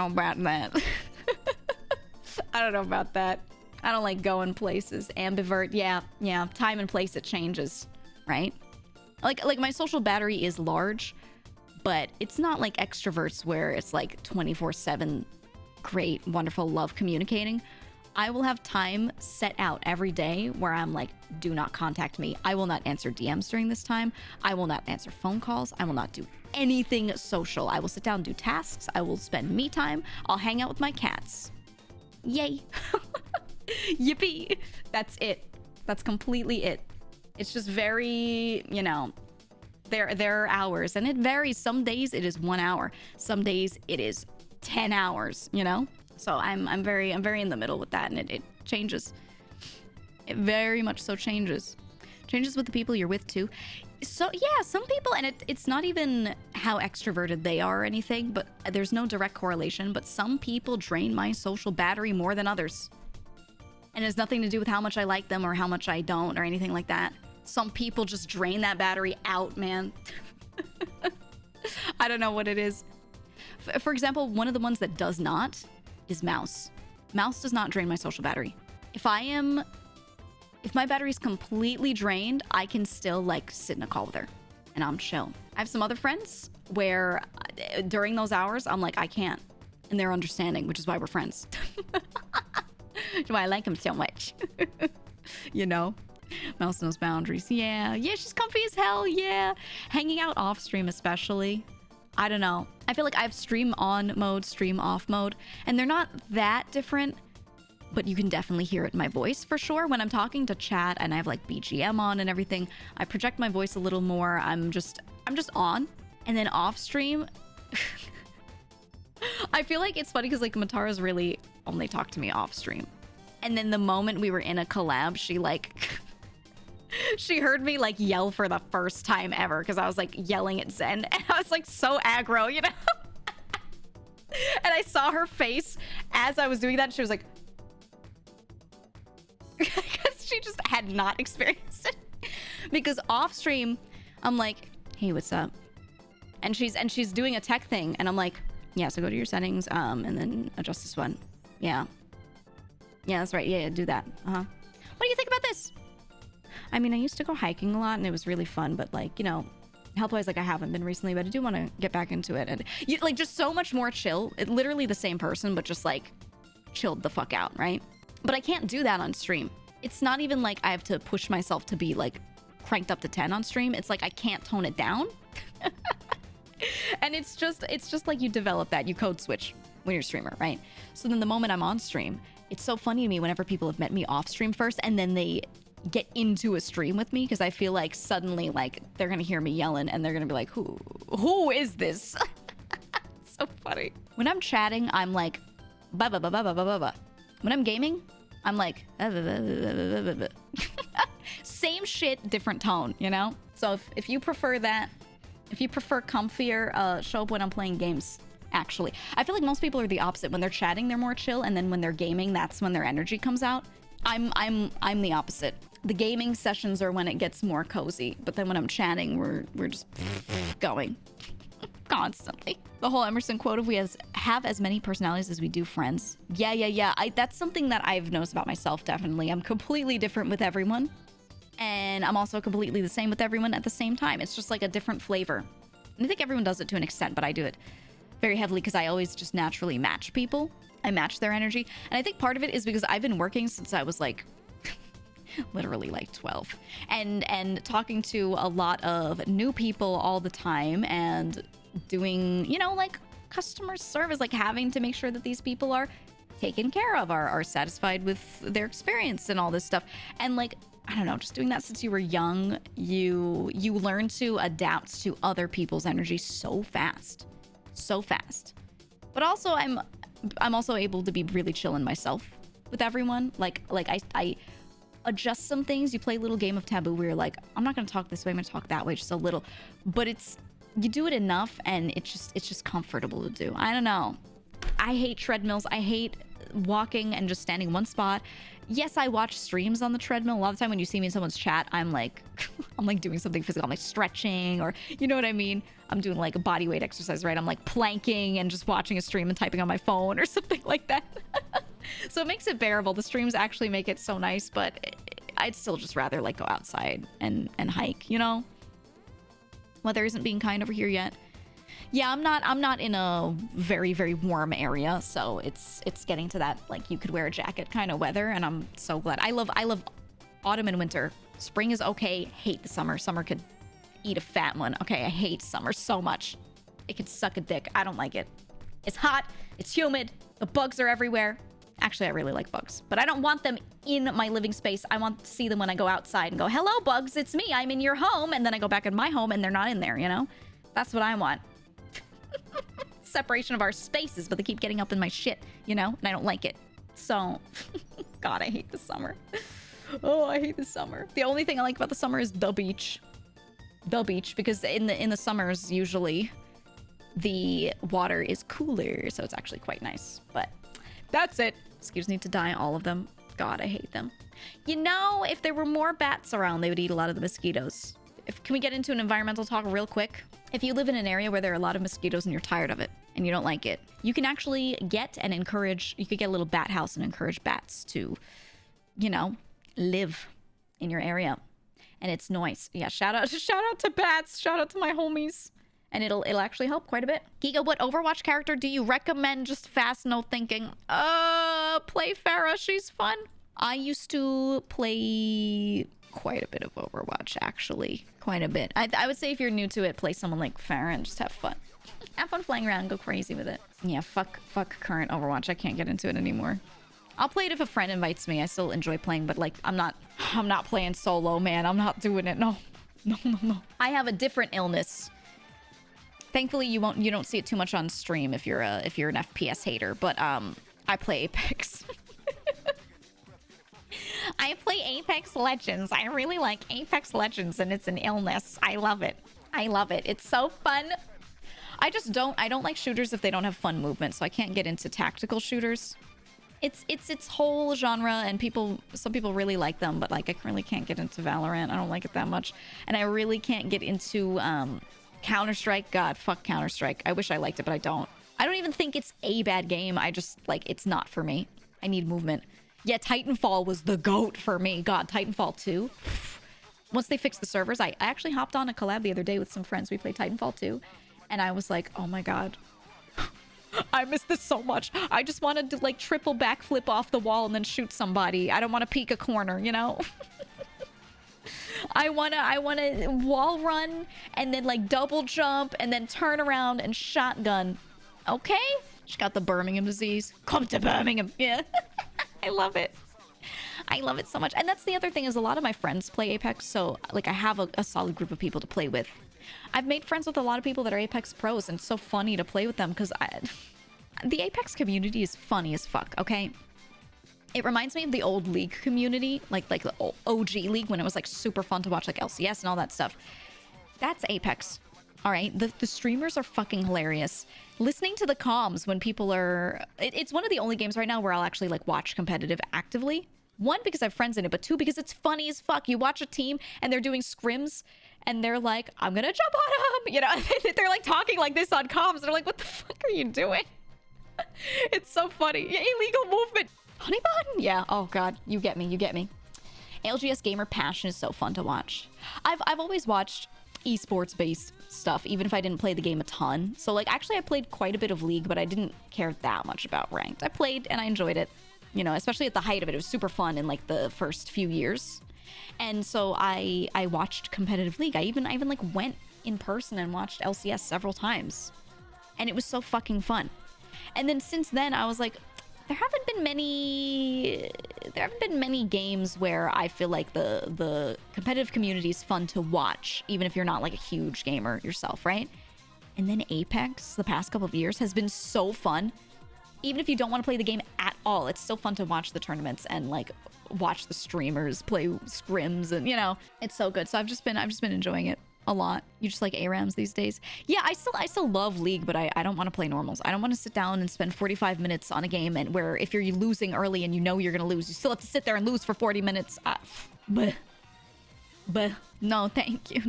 Speaker 1: know about that. I don't like going places. Ambivert, yeah. Time and place, it changes, right? Like my social battery is large, but it's not like extroverts where it's like 24/7 great, wonderful, love communicating. I will have time set out every day where I'm like, do not contact me. I will not answer DMs during this time. I will not answer phone calls. I will not do anything social. I will sit down and do tasks. I will spend me time. I'll hang out with my cats. Yay. Yippee. That's it. That's completely it. It's just very, you know, there are hours and it varies. Some days it is 1 hour. Some days it is 10 hours, you know? So I'm very in the middle with that, and it changes. It very much so changes. Changes with the people you're with too. So yeah, some people, and it's not even how extroverted they are or anything, but there's no direct correlation. But some people drain my social battery more than others. And it has nothing to do with how much I like them or how much I don't or anything like that. Some people just drain that battery out, man. I don't know what it is. For example, one of the ones that does not is Mouse. Mouse does not drain my social battery. If my battery's completely drained, I can still like sit in a call with her and I'm chill. I have some other friends where during those hours, I'm like, I can't. And they're understanding, which is why we're friends. That's why I like them so much. You know? Mouse knows boundaries. Yeah, she's comfy as hell. Yeah. Hanging out off stream, especially. I don't know. I feel like I have stream on mode, stream off mode, and they're not that different, but you can definitely hear it in my voice for sure. When I'm talking to chat and I have like BGM on and everything, I project my voice a little more. I'm just on. And then off stream, I feel like it's funny because like Matara's really only talked to me off stream. And then the moment we were in a collab, she like she heard me like yell for the first time ever because I was like yelling at Zen and I was like so aggro, you know? And I saw her face as I was doing that. She was like, because she just had not experienced it. Because off stream, I'm like, hey, what's up? And she's doing a tech thing and I'm like, yeah, so go to your settings and then adjust this one. Yeah, that's right. Yeah, do that. What do you think about this? I mean, I used to go hiking a lot and it was really fun, but like, you know, health-wise, like I haven't been recently, but I do want to get back into it. And you like just so much more chill. It literally the same person, but just like chilled the fuck out, right? But I can't do that on stream. It's not even like I have to push myself to be like cranked up to 10 on stream. It's like I can't tone it down. And it's just like you develop that, you code switch when you're a streamer, right? So then the moment I'm on stream, it's so funny to me whenever people have met me off stream first and then they get into a stream with me because I feel like suddenly like they're gonna hear me yelling and they're gonna be like, who is this? It's so funny. When I'm chatting, I'm like ba ba ba ba ba ba ba ba. When I'm gaming, I'm like same shit, different tone, you know? So if you prefer that, if you prefer comfier, show up when I'm playing games. Actually, I feel like most people are the opposite. When they're chatting, they're more chill, and then when they're gaming, that's when their energy comes out. I'm the opposite. The gaming sessions are when it gets more cozy, but then when I'm chatting, we're just going constantly. The whole Emerson quote of we have as many personalities as we do friends. Yeah. That's something that I've noticed about myself, definitely. I'm completely different with everyone, and I'm also completely the same with everyone at the same time. It's just like a different flavor. And I think everyone does it to an extent, but I do it very heavily because I always just naturally match people. I match their energy. And I think part of it is because I've been working since I was like literally like 12 and talking to a lot of new people all the time and doing, you know, like customer service, like having to make sure that these people are taken care of, are satisfied with their experience and all this stuff. And like, I don't know, just doing that since you were young, you learn to adapt to other people's energy so fast. But also I'm also able to be really chill in myself with everyone. Like I adjust some things. You play a little game of taboo where you're like, I'm not gonna talk this way, I'm gonna talk that way just a little. But you do it enough and it's just comfortable to do. I don't know. I hate treadmills. I hate walking and just standing in one spot. Yes, I watch streams on the treadmill. A lot of the time when you see me in someone's chat, I'm like doing something physical. I'm like stretching, or you know what I mean? I'm doing like a body weight exercise, right? I'm like planking and just watching a stream and typing on my phone or something like that. So it makes it bearable. The streams actually make it so nice, but I'd still just rather like go outside and hike, you know? Weather isn't being kind over here yet. Yeah, I'm not in a very, very warm area, so it's getting to that like you could wear a jacket kind of weather, and I'm so glad. I love autumn and winter. Spring is okay. Hate the summer. Summer could eat a fat one. Okay, I hate summer so much. It could suck a dick. I don't like it. It's hot. It's humid. The bugs are everywhere. Actually, I really like bugs, but I don't want them in my living space. I want to see them when I go outside and go, hello, bugs, it's me. I'm in your home. And then I go back in my home and they're not in there, you know? That's what I want. Separation of our spaces, but they keep getting up in my shit, you know? And I don't like it. So, God, I hate the summer. Oh, I hate the summer. The only thing I like about the summer is the beach. The beach, because in the summers, usually, the water is cooler, so it's actually quite nice. But that's it. Mosquitoes need to die, all of them. God, I hate them. You know, if there were more bats around, they would eat a lot of the mosquitoes. Can we get into an environmental talk real quick? If you live in an area where there are a lot of mosquitoes and you're tired of it and you don't like it, you can actually get and encourage, you could get a little bat house and encourage bats to, you know, live in your area. And it's nice. Yeah, shout out to bats. Shout out to my homies. And it'll actually help quite a bit. GEEGA, what Overwatch character do you recommend? Just fast, no thinking. Play Pharah. She's fun. I used to play quite a bit of Overwatch, actually. Quite a bit. I would say if you're new to it, play someone like Pharah and just have fun. Have fun flying around and go crazy with it. Yeah, fuck current Overwatch. I can't get into it anymore. I'll play it if a friend invites me. I still enjoy playing, but like I'm not playing solo, man. I'm not doing it. No. I have a different illness. Thankfully, you don't see it too much on stream if you're an FPS hater, but I play Apex. I play Apex Legends. I really like Apex Legends, and it's an illness. I love it. It's so fun. I don't like shooters if they don't have fun movement, so I can't get into tactical shooters. It's its whole genre, and some people really like them, but like I really can't get into Valorant. I don't like it that much, and I really can't get into Counter-Strike. God, fuck Counter-Strike. I wish I liked it, but I don't. I don't even think it's a bad game. I just like it's not for me. I need movement. Yeah, Titanfall was the GOAT for me. God, Titanfall 2. Once they fixed the servers, I actually hopped on a collab the other day with some friends. We played Titanfall 2, and I was like, oh my god. I miss this so much. I just wanted to like triple backflip off the wall and then shoot somebody. I don't want to peek a corner, you know? I wanna wall run and then like double jump and then turn around and shotgun. Okay? She got the Birmingham disease. Come to Birmingham. Yeah. I love it. I love it so much. And that's the other thing is a lot of my friends play Apex, so like I have a solid group of people to play with. I've made friends with a lot of people that are Apex pros, and it's so funny to play with them because the Apex community is funny as fuck, okay? It reminds me of the old League community, like the OG League when it was like super fun to watch like LCS and all that stuff. That's Apex. All right, the streamers are fucking hilarious. Listening to the comms when people are... It's one of the only games right now where I'll actually like watch competitive actively. One, because I have friends in it, but two, because it's funny as fuck. You watch a team and they're doing scrims and they're like, I'm gonna jump on him! You know, they're like talking like this on comms. They're like, what the fuck are you doing? It's so funny. Illegal movement. Honey bun? Yeah, oh god, you get me. LGS Gamer Passion is so fun to watch. I've always watched esports based stuff, even if I didn't play the game a ton. So like actually I played quite a bit of League, but I didn't care that much about ranked. I played and I enjoyed it, you know, especially at the height of it. It was super fun in like the first few years. And so I watched competitive League. I even like went in person and watched LCS several times, and it was so fucking fun. And then since then I was like, there haven't been many games where I feel like the competitive community is fun to watch, even if you're not like a huge gamer yourself, right? And then Apex the past couple of years has been so fun. Even if you don't want to play the game at all, it's still fun to watch the tournaments and like watch the streamers play scrims, and you know, it's so good. So I've just been enjoying it a lot. You just like ARAMs these days? Yeah, I still love League, but I don't want to play normals. I don't want to sit down and spend 45 minutes on a game and where if you're losing early and you know you're gonna lose, you still have to sit there and lose for 40 minutes. But no thank you.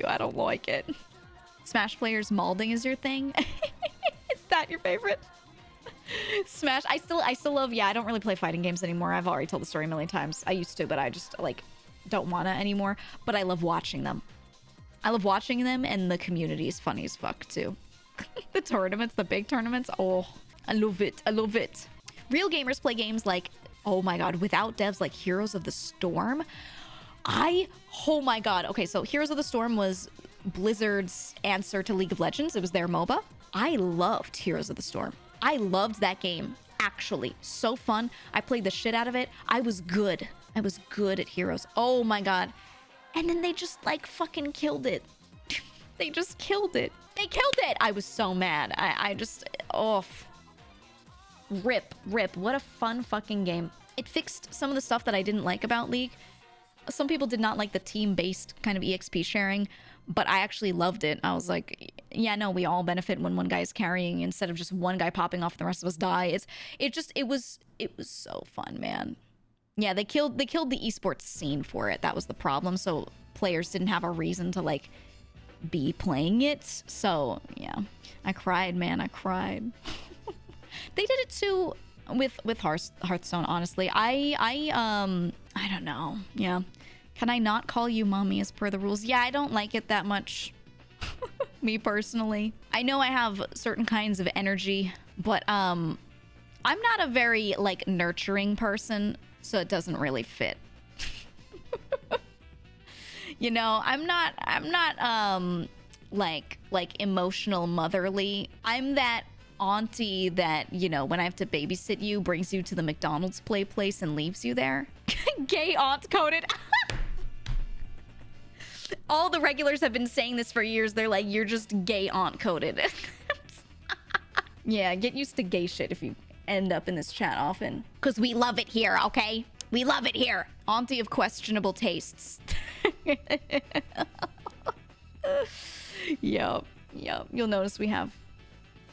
Speaker 1: I don't like it. Smash players molding is your thing? Is that your favorite? Smash, I still love, yeah, I don't really play fighting games anymore. I've already told the story a million times. I used to, but I just like don't wanna anymore. But I love watching them. I love watching them, and the community is funny as fuck too. The tournaments, the big tournaments, oh, I love it. Real gamers play games like, oh my god, without devs like Heroes of the Storm. Oh my god. Okay, so Heroes of the Storm was Blizzard's answer to League of Legends. It was their MOBA. I loved Heroes of the Storm. I loved that game, actually. So fun. I played the shit out of it. I was good at Heroes. Oh my god. And then they just like fucking killed it. They just killed it. They killed it. I was so mad. I just, oh. Rip. What a fun fucking game. It fixed some of the stuff that I didn't like about League. Some people did not like the team-based kind of EXP sharing, but I actually loved it. I was like, yeah, no, we all benefit when one guy's carrying instead of just one guy popping off and the rest of us die. It was so fun, man. Yeah, they killed the esports scene for it. That was the problem. So players didn't have a reason to like be playing it. So yeah, I cried, man. I cried. They did it too with Hearthstone. Honestly, I don't know. Yeah, can I not call you mommy as per the rules? Yeah, I don't like it that much. Me personally, I know I have certain kinds of energy, but I'm not a very like nurturing person, so it doesn't really fit. You know, I'm not like emotional motherly. I'm that auntie that, you know, when I have to babysit you, brings you to the McDonald's play place and leaves you there. Gay aunt coded. All the regulars have been saying this for years. They're like, you're just gay aunt coded. Yeah, get used to gay shit if you end up in this chat often. Because we love it here, okay? We love it here. Auntie of questionable tastes. Yup. You'll notice we have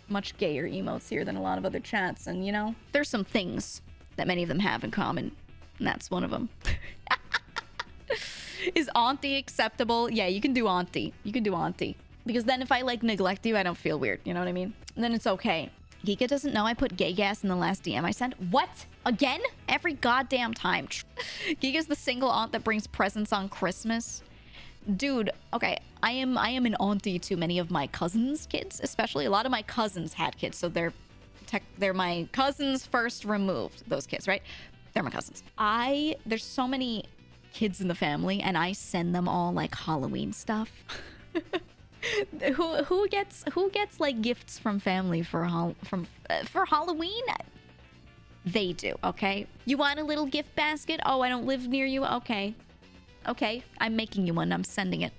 Speaker 1: much gayer emotes here than a lot of other chats. And, you know, there's some things that many of them have in common. And that's one of them. Is auntie acceptable? Yeah, you can do auntie. You can do auntie. Because then if I, like, neglect you, I don't feel weird. You know what I mean? And then it's okay. GEEGA doesn't know I put gay gas in the last DM I sent. What? Again? Every goddamn time. GEEGA's the single aunt that brings presents on Christmas. Dude, okay. I am an auntie to many of my cousins' kids. Especially a lot of my cousins had kids. So they're my cousins first removed. Those kids, right? They're my cousins. There's so many kids in the family, and I send them all like Halloween stuff. who gets like gifts from family for Halloween? They do. Okay, you want a little gift basket? Oh, I don't live near you. Okay, I'm making you one. I'm sending it.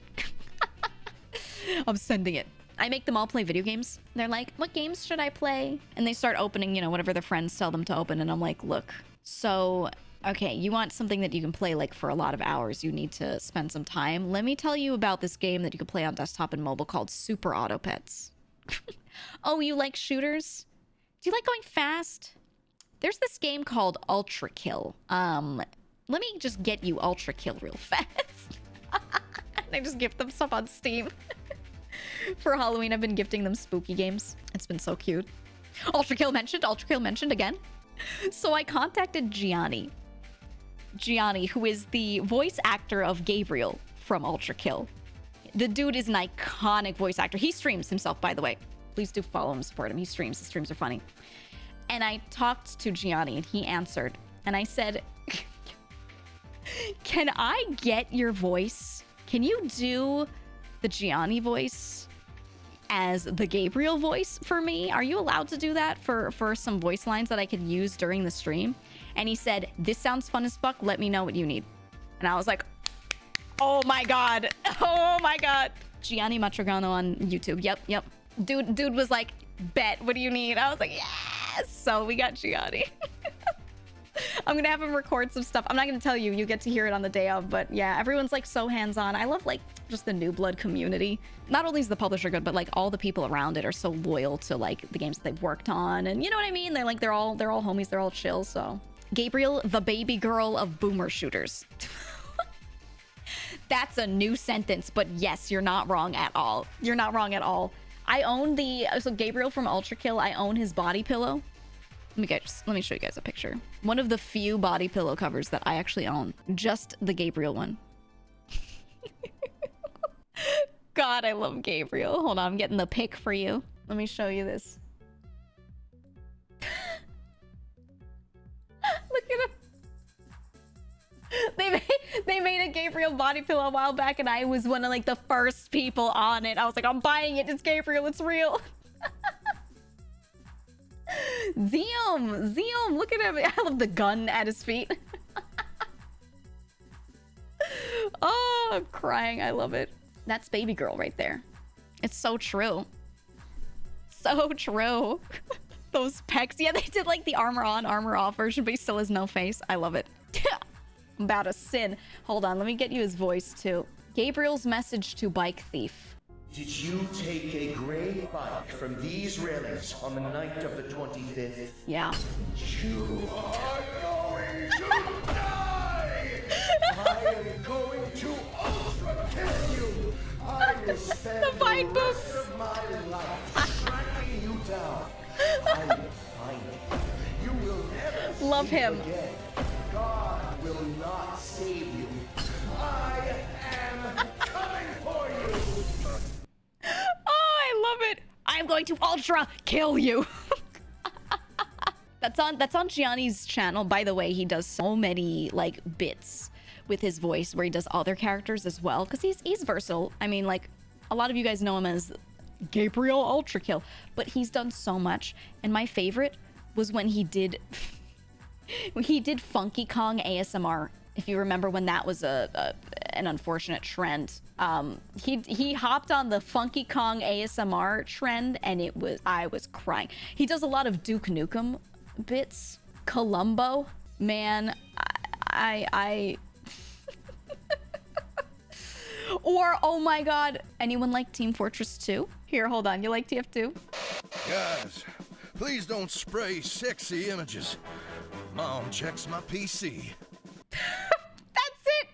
Speaker 1: I'm sending it. I make them all play video games. They're like, what games should I play? And they start opening, you know, whatever their friends tell them to open, and I'm like, look, so okay, you want something that you can play like for a lot of hours. You need to spend some time. Let me tell you about this game that you can play on desktop and mobile called Super Auto Pets. Oh, you like shooters? Do you like going fast? There's this game called Ultrakill. Let me just get you Ultrakill real fast. I just gift them stuff on Steam. For Halloween, I've been gifting them spooky games. It's been so cute. Ultrakill mentioned again. So I contacted Gianni, who is the voice actor of Gabriel from Ultrakill. The dude is an iconic voice actor. He streams himself, by the way. Please do follow him, support him. He streams. His streams are funny. And I talked to Gianni, and he answered. And I said, can I get your voice? Can you do the Gianni voice as the Gabriel voice for me? Are you allowed to do that for some voice lines that I could use during the stream? And he said, this sounds fun as fuck. Let me know what you need. And I was like, oh my God. Oh my God. Gianni Matragano on YouTube. Yep. Dude was like, bet, what do you need? I was like, yes. So we got Gianni. I'm gonna have him record some stuff. I'm not gonna tell you. You get to hear it on the day of. But yeah, everyone's like so hands-on. I love like just the New Blood community. Not only is the publisher good, but like all the people around it are so loyal to like the games that they've worked on. And you know what I mean? They're all homies. They're all chill. So Gabriel, the baby girl of boomer shooters. That's a new sentence, but yes, you're not wrong at all. You're not wrong at all. I own so Gabriel from Ultrakill, I own his body pillow. Let me show you guys a picture. One of the few body pillow covers that I actually own. Just the Gabriel one. God, I love Gabriel. Hold on, I'm getting the pic for you. Let me show you this. Look at him. They made a Gabriel body pillow a while back, and I was one of like the first people on it. I was like, I'm buying it. It's Gabriel. It's real. D.U.M, look at him. I love the gun at his feet. Oh, I'm crying. I love it. That's baby girl right there. It's so true. So true. Those pecs. Yeah, they did like the armor on, armor off version, but he still has no face. I love it. I'm about to sin. Hold on. Let me get you his voice too. Gabriel's message to bike thief.
Speaker 3: Did you take a gray bike from these railings on the night of the 25th?
Speaker 1: Yeah.
Speaker 3: You are going to die! I am going to ultra-kill you! I will spend the rest of my life tracking you down. I will find you. You will never
Speaker 1: Love
Speaker 3: see
Speaker 1: him.
Speaker 3: again. God will not save you. I am coming for you!
Speaker 1: Oh, I love it. I'm going to ultra kill you. That's on Gianni's channel. By the way, he does so many like bits with his voice where he does other characters as well, because he's versatile. I mean, like, a lot of you guys know him as Gabriel Ultrakill, but he's done so much. And my favorite was when he did Funky Kong ASMR. If you remember when that was an unfortunate trend, he hopped on the Funky Kong ASMR trend, and I was crying. He does a lot of Duke Nukem bits. Columbo, man, I or oh my god, anyone like Team Fortress 2? Here, hold on, you like TF2?
Speaker 4: Guys, please don't spray sexy images. Mom checks my PC.
Speaker 1: That's it.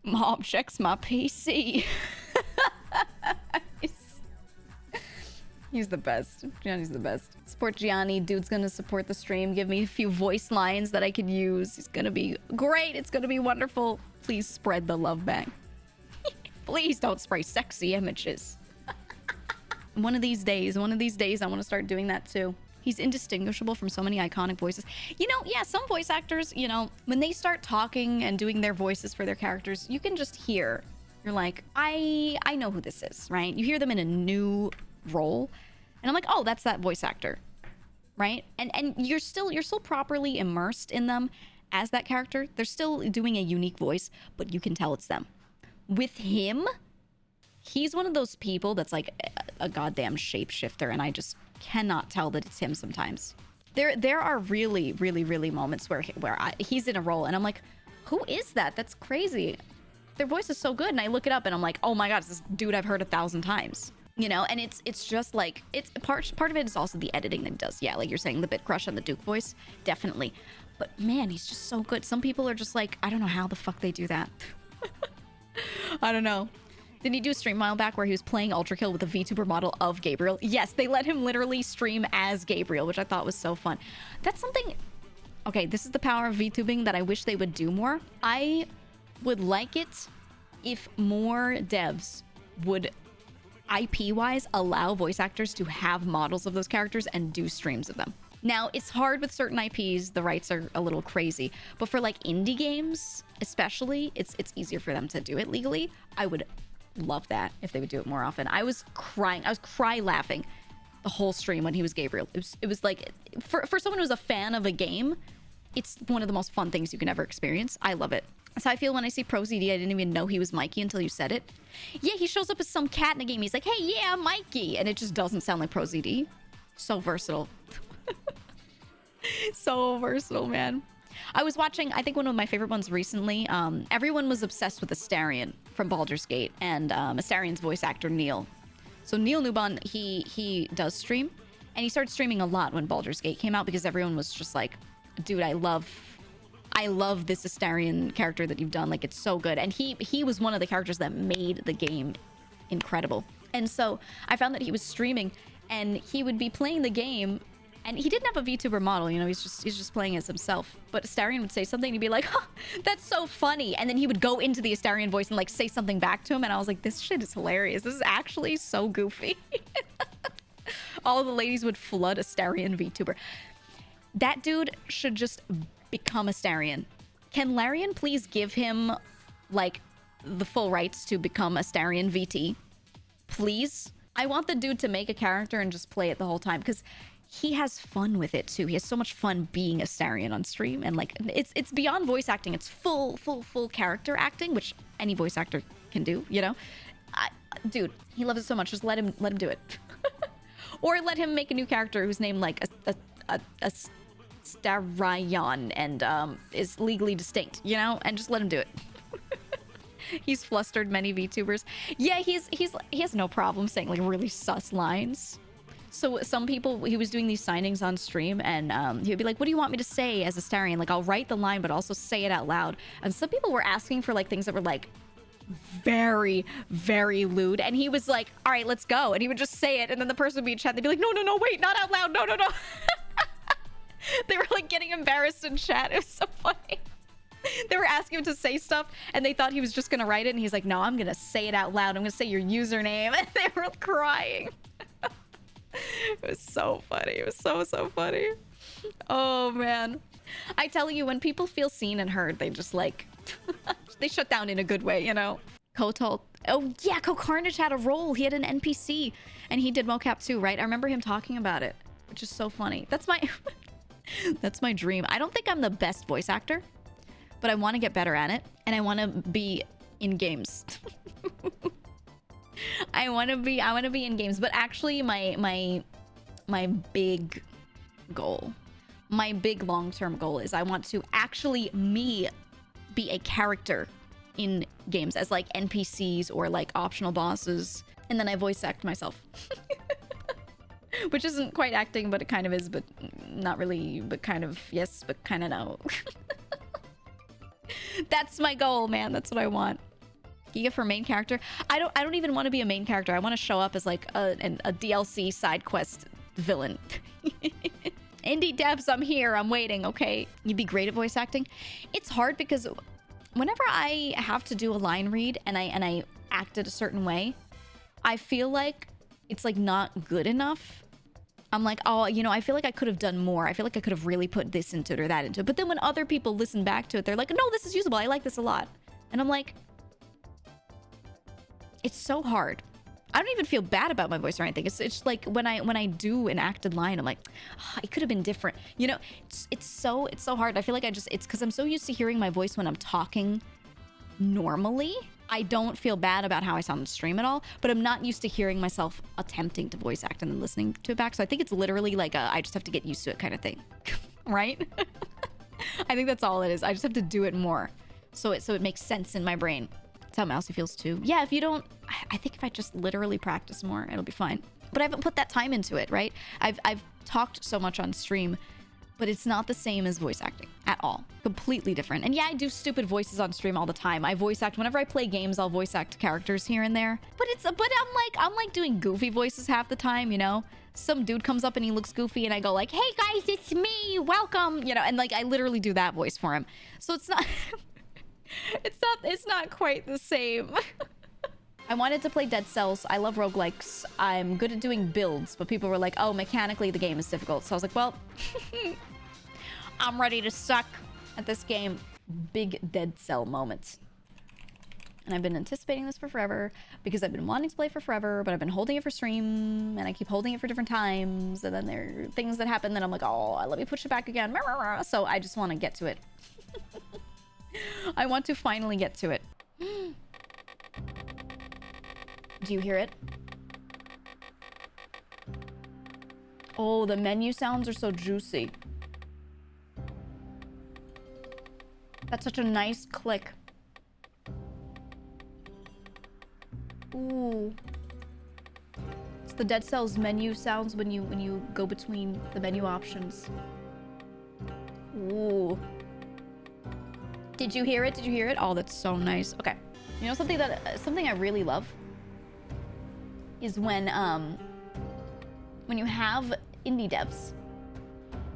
Speaker 1: Mom checks my PC. He's the best. Gianni's the best. Support Gianni. Dude's gonna support the stream. Give me a few voice lines that I could use. He's gonna be great. It's gonna be wonderful. Please spread the love bang. Please don't spray sexy images. One of these days, I want to start doing that too. He's indistinguishable from so many iconic voices. You know, yeah, some voice actors, you know, when they start talking and doing their voices for their characters, you can just hear. You're like, I know who this is, right? You hear them in a new role, and I'm like, oh, that's that voice actor, right? And you're still properly immersed in them as that character. They're still doing a unique voice, but you can tell it's them. With him, he's one of those people that's like a goddamn shapeshifter, and I just cannot tell that it's him sometimes. There are really moments where he's in a role, and I'm like, who is that? That's crazy. Their voice is so good, and I look it up, and I'm like, oh my god, it's this dude I've heard 1,000 times. You know, and it's just like, it's part of it is also the editing that he does. Yeah, like you're saying, the bit crush on the Duke voice, definitely. But man, he's just so good. Some people are just like, I don't know how the fuck they do that. I don't know. Did he do a stream a while back where he was playing Ultrakill with a VTuber model of Gabriel? Yes, they let him literally stream as Gabriel, which I thought was so fun. That's something... Okay, this is the power of VTubing that I wish they would do more. I would like it if more devs would, IP-wise, allow voice actors to have models of those characters and do streams of them. Now, it's hard with certain IPs. The rights are a little crazy. But for, like, indie games, especially, it's easier for them to do it legally. I would love that if they would do it more often. I was crying. I was laughing the whole stream when he was Gabriel. It was like, for someone who's a fan of a game, it's one of the most fun things you can ever experience. I love it. That's how I feel when I see ProZD. I didn't even know he was Mikey until you said it. Yeah, he shows up as some cat in a game. He's like, hey, yeah, I'm Mikey. And it just doesn't sound like ProZD. So versatile. So versatile, man. I was watching, I think one of my favorite ones recently, everyone was obsessed with Astarion from Baldur's Gate, and Astarion's voice actor, Neil. So Neil Newbon, he does stream, and he started streaming a lot when Baldur's Gate came out because everyone was just like, dude, I love this Astarion character that you've done. Like, it's so good. And he was one of the characters that made the game incredible. And so I found that he was streaming, and he would be playing the game, and he didn't have a VTuber model, you know, he's just playing as himself. But Astarion would say something, and he'd be like, huh, that's so funny. And then he would go into the Astarion voice and like say something back to him, and I was like, this shit is hilarious. This is actually so goofy. All the ladies would flood Astarion VTuber. That dude should just become Astarion. Can Larian please give him like the full rights to become Astarion VT? Please? I want the dude to make a character and just play it the whole time, because he has fun with it too. He has so much fun being Astarion on stream, and like it's beyond voice acting. It's full character acting, which any voice actor can do, you know. Dude, he loves it so much. Just let him do it. Or let him make a new character who's named like a Starion and is legally distinct, you know, and just let him do it. He's flustered many VTubers. Yeah, he has no problem saying like really sus lines. So some people, he was doing these signings on stream, and he would be like, what do you want me to say as Astarion? Like, I'll write the line, but also say it out loud. And some people were asking for like things that were like very, very lewd. And he was like, all right, let's go. And he would just say it. And then the person would be in chat. They'd be like, no, no, no, wait, not out loud. No, no, no. They were like getting embarrassed in chat. It was so funny. They were asking him to say stuff, and they thought he was just going to write it. And he's like, no, I'm going to say it out loud. I'm going to say your username. And they were crying. It was so funny. It was so, so funny. Oh, man. I tell you, when people feel seen and heard, they just like... they shut down in a good way, you know? Kotal... Oh, yeah, Carnage had a role. He had an NPC, and he did mocap too, right? I remember him talking about it, which is so funny. That's my... That's my dream. I don't think I'm the best voice actor, but I want to get better at it, and I want to be in games. I want to be in games, but actually my big goal, my big long-term goal is I want to actually be a character in games as like NPCs or like optional bosses, and then I voice act myself. Which isn't quite acting, but it kind of is, but not really, but kind of yes, but kind of no. That's my goal, man. That's what I want. GEEGA for main character. I don't even want to be a main character. I want to show up as like a DLC side quest villain. Indie devs, I'm here. I'm waiting. Okay. You'd be great at voice acting. It's hard because whenever I have to do a line read and I act it a certain way, I feel like it's like not good enough. I'm like, oh, you know, I feel like I could have done more. I feel like I could have really put this into it or that into it. But then when other people listen back to it, they're like, no, this is usable. I like this a lot. And I'm like, it's so hard. I don't even feel bad about my voice or anything. It's just like when I do an acted line, I'm like, oh, it could have been different. You know, it's so hard. I feel like it's because I'm so used to hearing my voice when I'm talking normally. I don't feel bad about how I sound on stream at all, but I'm not used to hearing myself attempting to voice act and then listening to it back. So I think it's literally like I just have to get used to it kind of thing, right? I think that's all it is. I just have to do it more, so it makes sense in my brain. That's how Mousy feels too. Yeah, if you don't, I think if I just literally practice more, it'll be fine. But I haven't put that time into it, right? I've talked so much on stream, but it's not the same as voice acting at all. Completely different. And yeah, I do stupid voices on stream all the time. I voice act whenever I play games. I'll voice act characters here and there. But I'm like doing goofy voices half the time, you know? Some dude comes up and he looks goofy and I go like, "Hey guys, it's me. Welcome." You know, and like I literally do that voice for him. So it's not it's not quite the same. I wanted to play Dead Cells. I love roguelikes. I'm good at doing builds, but people were like, oh, mechanically the game is difficult. So I was like, well, I'm ready to suck at this game. Big Dead Cell moment. And I've been anticipating this for forever because I've been wanting to play for forever, but I've been holding it for stream and I keep holding it for different times. And then there are things that happen that I'm like, oh, let me push it back again. So I just want to get to it. I want to finally get to it. Do you hear it? Oh, the menu sounds are so juicy. That's such a nice click. Ooh. It's the Dead Cells menu sounds when you go between the menu options. Ooh. Did you hear it? Did you hear it? Oh, that's so nice. Okay. You know something I really love is when you have indie devs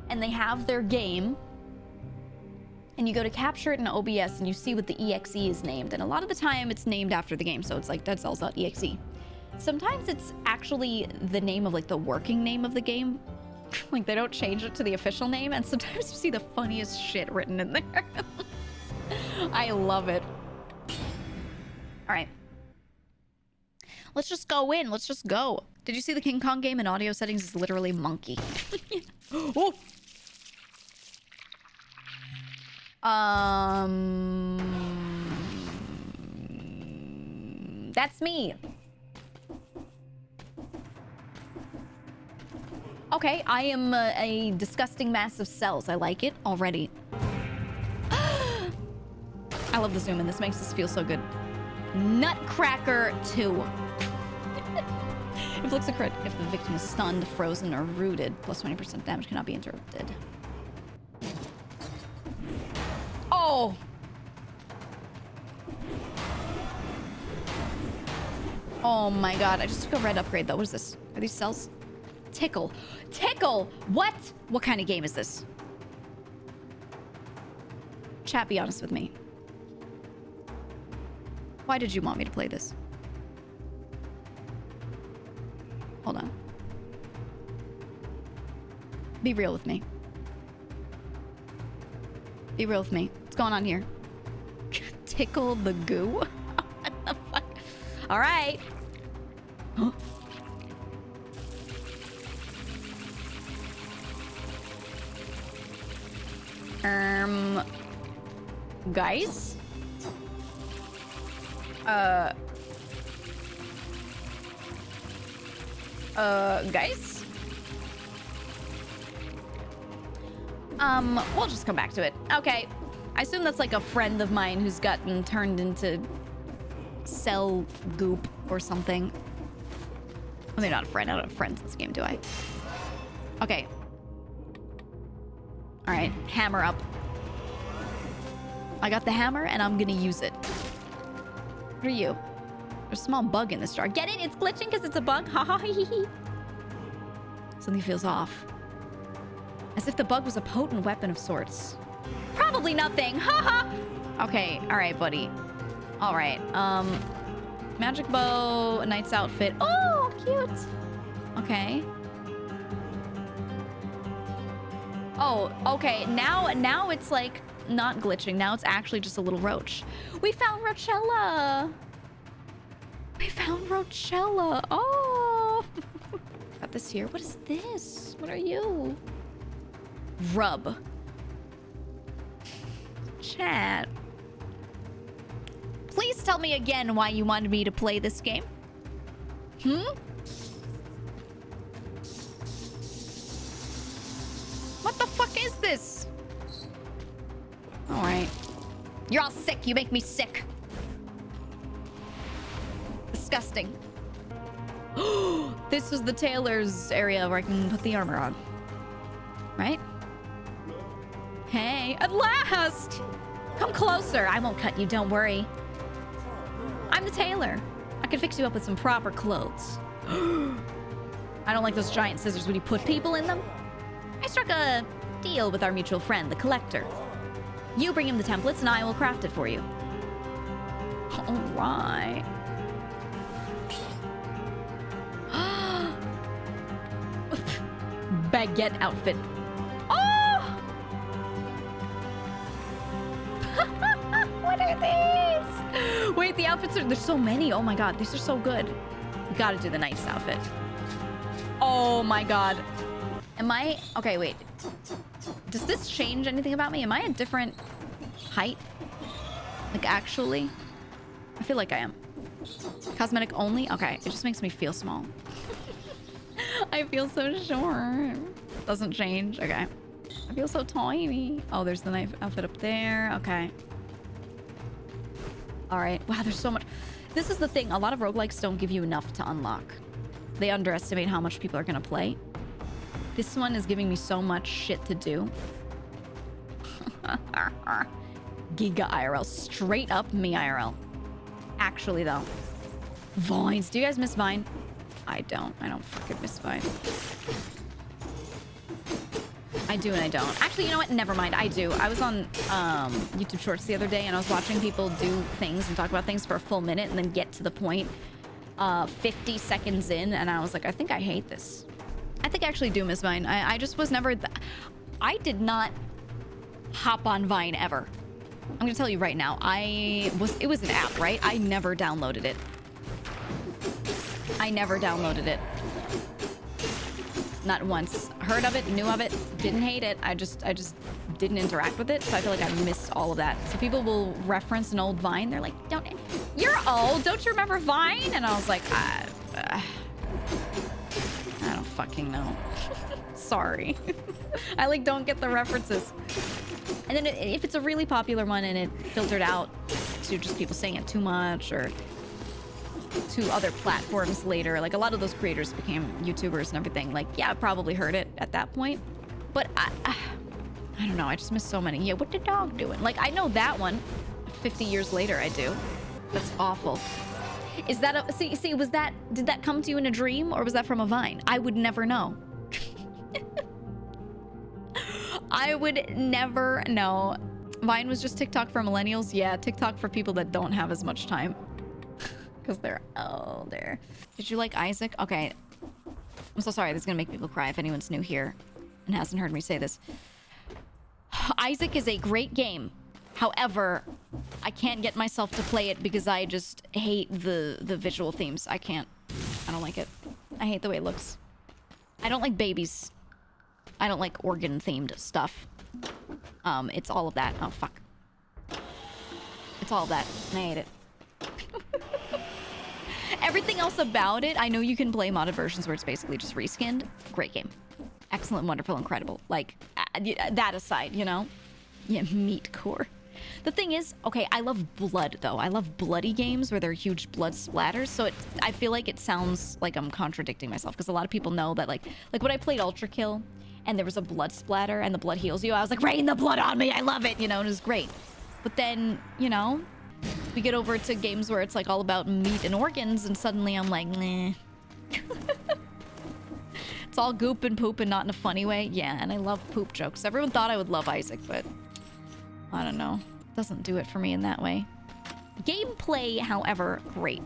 Speaker 1: and they have their game and you go to capture it in OBS and you see what the EXE is named, and a lot of the time it's named after the game, so it's like deadcells.exe. Sometimes it's actually the name of like the working name of the game. Like they don't change it to the official name, and sometimes you see the funniest shit written in there. I love it. All right. Let's just go in. Let's just go. Did you see the King Kong game in audio settings is literally monkey? Oh. That's me. Okay, I am a disgusting mass of cells. I like it already. I love the zoom in. This makes this feel so good. Nutcracker 2. If looks a crit, if the victim is stunned, frozen, or rooted, plus 20% damage cannot be interrupted. Oh! Oh my god, I just took a red upgrade though. What is this? Are these cells? Tickle. Tickle! What? What kind of game is this? Chat, be honest with me. Why did you want me to play this? Hold on. Be real with me. Be real with me. What's going on here? Tickle the goo? What the fuck? Alright. Huh? Guys? Guys? We'll just come back to it. Okay. I assume that's like a friend of mine who's gotten turned into cell goop or something. Well, they're not a friend. I don't have friends in this game, do I? Okay. All right, hammer up. I got the hammer and I'm gonna use it. What are you? There's a small bug in this jar. Get it? It's glitching because it's a bug? Ha ha hee hee. Something feels off. As if the bug was a potent weapon of sorts. Probably nothing. Ha ha. Okay, all right, buddy. All right. Magic bow, a knight's outfit. Oh, cute. Okay. Oh, okay. Now it's like not glitching. Now it's actually just a little roach. We found Rochella. We found Rochella. Oh. Got this here. What is this? What are you? Rub. Chat. Please tell me again why you wanted me to play this game. What the fuck is this? All right. You're all sick. You make me sick. Disgusting. This was the tailor's area where I can put the armor on. Right? Hey, at last! Come closer. I won't cut you, don't worry. I'm the tailor. I can fix you up with some proper clothes. I don't like those giant scissors when you put people in them. I struck a deal with our mutual friend, the collector. You bring him the templates and I will craft it for you. All right. Baguette outfit. Oh! What are these? Wait, the outfits are... There's so many. Oh my god, these are so good. You gotta do the knight's outfit. Oh my god. Am I... Okay, wait. Does this change anything about me? Am I a different height? Like, actually? I feel like I am. Cosmetic only? Okay, it just makes me feel small. I feel so short. Doesn't change. Okay. I feel so tiny. Oh, there's the knife outfit up there. Okay. All right. Wow, there's so much. This is the thing. A lot of roguelikes don't give you enough to unlock. They underestimate how much people are going to play. This one is giving me so much shit to do. GEEGA IRL. Straight up me IRL. Actually, though. Vines. Do you guys miss Vine? I don't. I don't fucking miss Vine. I do and I don't. Actually, you know what? Never mind. I do. I was on YouTube Shorts the other day and I was watching people do things and talk about things for a full minute and then get to the point 50 seconds in and I was like, I think I hate this. I think I actually do miss Vine. I just was never... I did not hop on Vine ever. I'm gonna tell you right now. It was an app, right? I never downloaded it. I never downloaded it. Not once. Heard of it, knew of it, didn't hate it. I just didn't interact with it, so I feel like I missed all of that. So people will reference an old Vine. They're like, you're old, don't you remember Vine? And I was like, I don't fucking know. Sorry. I like don't get the references. And then if it's a really popular one and it filtered out to just people saying it too much or to other platforms later. Like a lot of those creators became YouTubers and everything. Like, yeah, I probably heard it at that point. But I don't know. I just miss so many. Yeah, what the dog doing? Like, I know that one. 50 years later, I do. That's awful. Is that a... See, was that... Did that come to you in a dream or was that from a Vine? I would never know. I would never know. Vine was just TikTok for millennials. Yeah, TikTok for people that don't have as much time. Because they're older. Did you like Isaac? Okay. I'm so sorry. This is going to make people cry if anyone's new here and hasn't heard me say this. Isaac is a great game. However, I can't get myself to play it because I just hate the visual themes. I can't. I don't like it. I hate the way it looks. I don't like babies. I don't like organ-themed stuff. It's all of that. Oh, fuck. It's all of that. And I hate it. Everything else about it, I know you can play modded versions where it's basically just reskinned. Great game. Excellent, wonderful, incredible. Like, that aside, you know? Yeah, meat core. The thing is, okay, I love blood, though. I love bloody games where there are huge blood splatters, so I feel like it sounds like I'm contradicting myself, because a lot of people know that, like when I played Ultrakill, and there was a blood splatter, and the blood heals you, I was like, rain the blood on me, I love it, you know, and it was great. But then, you know, we get over to games where it's, like, all about meat and organs, and suddenly I'm like, nah. It's all goop and poop and not in a funny way. Yeah, and I love poop jokes. Everyone thought I would love Isaac, but I don't know. Doesn't do it for me in that way. Gameplay, however, great.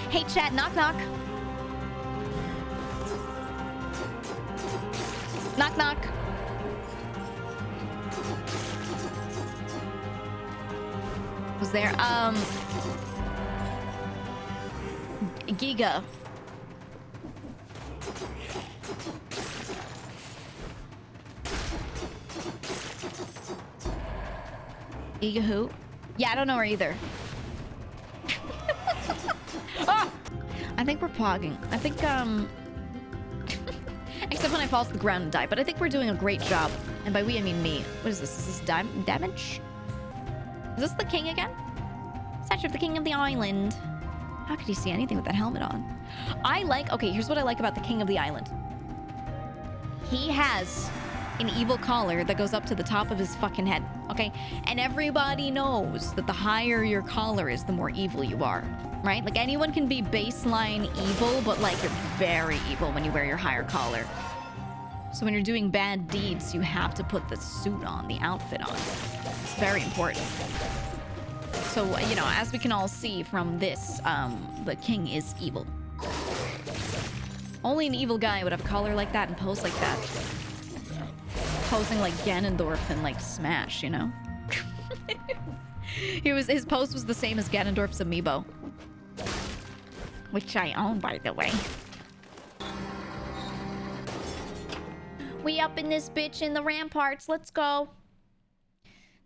Speaker 1: Hey, chat, knock, knock. Knock, knock. Was there, GEEGA. GEEGA who? Yeah, I don't know her either. Ah! I think we're pogging. I think, except when I fall to the ground and die, but I think we're doing a great job. And by we, I mean me. What is this? Is this damage? Is this the king again? Statue of the king of the island. How could he see anything with that helmet on? Okay, here's what I like about the king of the island. He has an evil collar that goes up to the top of his fucking head, okay? And everybody knows that the higher your collar is, the more evil you are, right? Like, anyone can be baseline evil, but, like, you're very evil when you wear your higher collar. So when you're doing bad deeds, you have to put the suit on, the outfit on. It's very important. So, you know, as we can all see from this, the king is evil. Only an evil guy would have a collar like that and pose like that. Posing like Ganondorf in, like, Smash, you know? His pose was the same as Ganondorf's amiibo. Which I own, by the way. We up in this bitch in the ramparts. Let's go.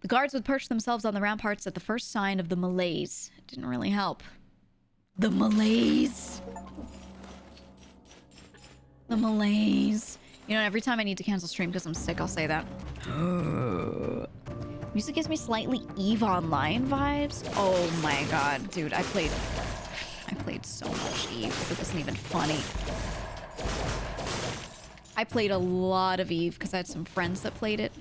Speaker 1: The guards would perch themselves on the ramparts at the first sign of the malaise. It didn't really help. The malaise. The malaise. You know, every time I need to cancel stream because I'm sick, I'll say that. Music gives me slightly EVE Online vibes. Oh my god, dude, I played so much EVE. It wasn't even funny. I played a lot of EVE because I had some friends that played it.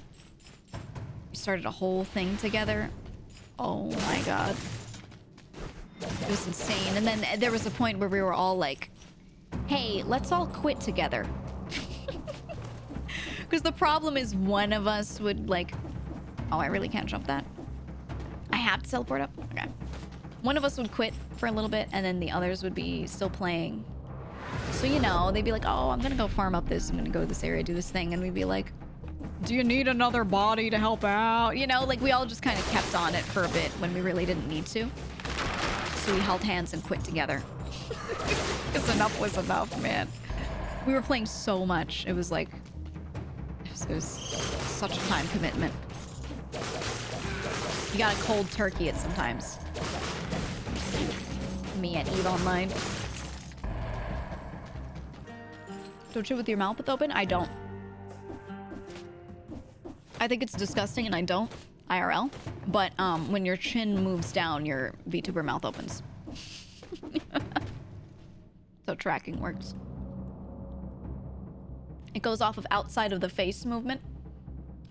Speaker 1: We started a whole thing together. Oh my god. It was insane. And then there was a point where we were all like, hey, let's all quit together. Because the problem is one of us would, like... Oh, I really can't jump that. I have to teleport up? Okay. One of us would quit for a little bit, and then the others would be still playing. So, you know, they'd be like, oh, I'm gonna go farm up this. I'm gonna go to this area, do this thing. And we'd be like, do you need another body to help out? You know, like, we all just kind of kept on it for a bit when we really didn't need to. So we held hands and quit together. Because enough was enough, man. We were playing so much. It was like... It was such a time commitment. You gotta cold turkey it sometimes. Me at EVE Online. Don't chew with your mouth open? I don't. I think it's disgusting and I don't. IRL, but when your chin moves down, your VTuber mouth opens. So tracking works. It goes off of outside of the face movement,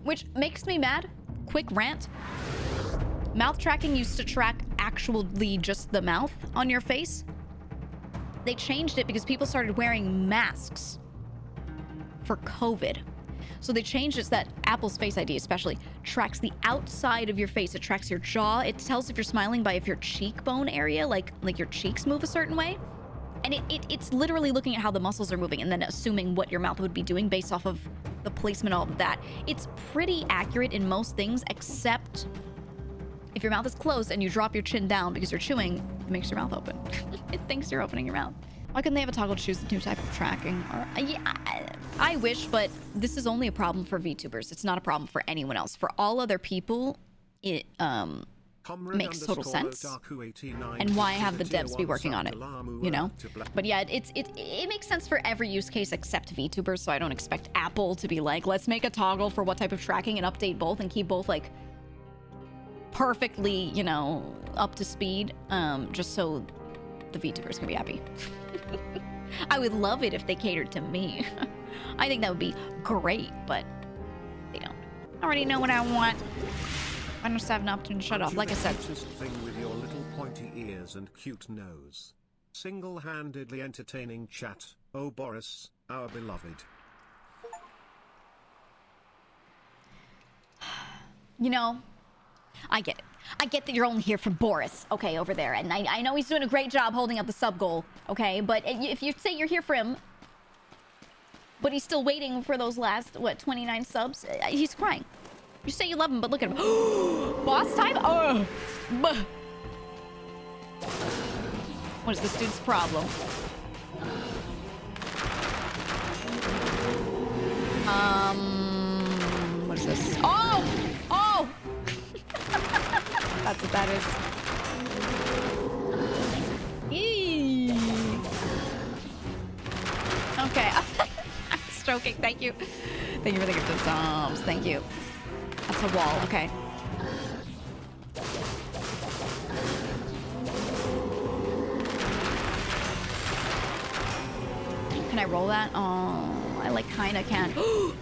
Speaker 1: which makes me mad. Quick rant. Mouth tracking used to track actually just the mouth on your face. They changed it because people started wearing masks for COVID. So they changed it so that Apple's Face ID especially tracks the outside of your face. It tracks your jaw. It tells if you're smiling by if your cheekbone area, like your cheeks move a certain way. And it's literally looking at how the muscles are moving and then assuming what your mouth would be doing based off of the placement, all of that. It's pretty accurate in most things, except if your mouth is closed and you drop your chin down because you're chewing, it makes your mouth open. It thinks you're opening your mouth. Why couldn't they have a toggle to choose the new type of tracking? Or, yeah, I wish, but this is only a problem for VTubers. It's not a problem for anyone else. For all other people, it makes total sense. And why have the devs be working on it, you know? But yeah, it makes sense for every use case except VTubers, so I don't expect Apple to be like, let's make a toggle for what type of tracking and update both and keep both like perfectly, you know, up to speed, just so the VTubers can be happy. I would love it if they catered to me. I think that would be great, but they don't. I already know what I want. I just have an option to shut off, like I said.
Speaker 2: Thing with your little pointy ears and cute nose. Single-handedly entertaining chat. Oh, Boris, our beloved.
Speaker 1: You know, I get it. I get that you're only here for Boris, okay, over there. And I know he's doing a great job holding up the sub goal, okay? But if you say you're here for him, but he's still waiting for those last, what, 29 subs? He's crying. You say you love him, but look at him. Boss time? Oh! What is this dude's problem? What is this? Oh! Oh! That's what that is. Eee. Okay. I'm stroking. Thank you. Thank you for the gifted subs. Thank you. That's a wall. Okay. Can I roll that? Oh, I like kind of can. I'm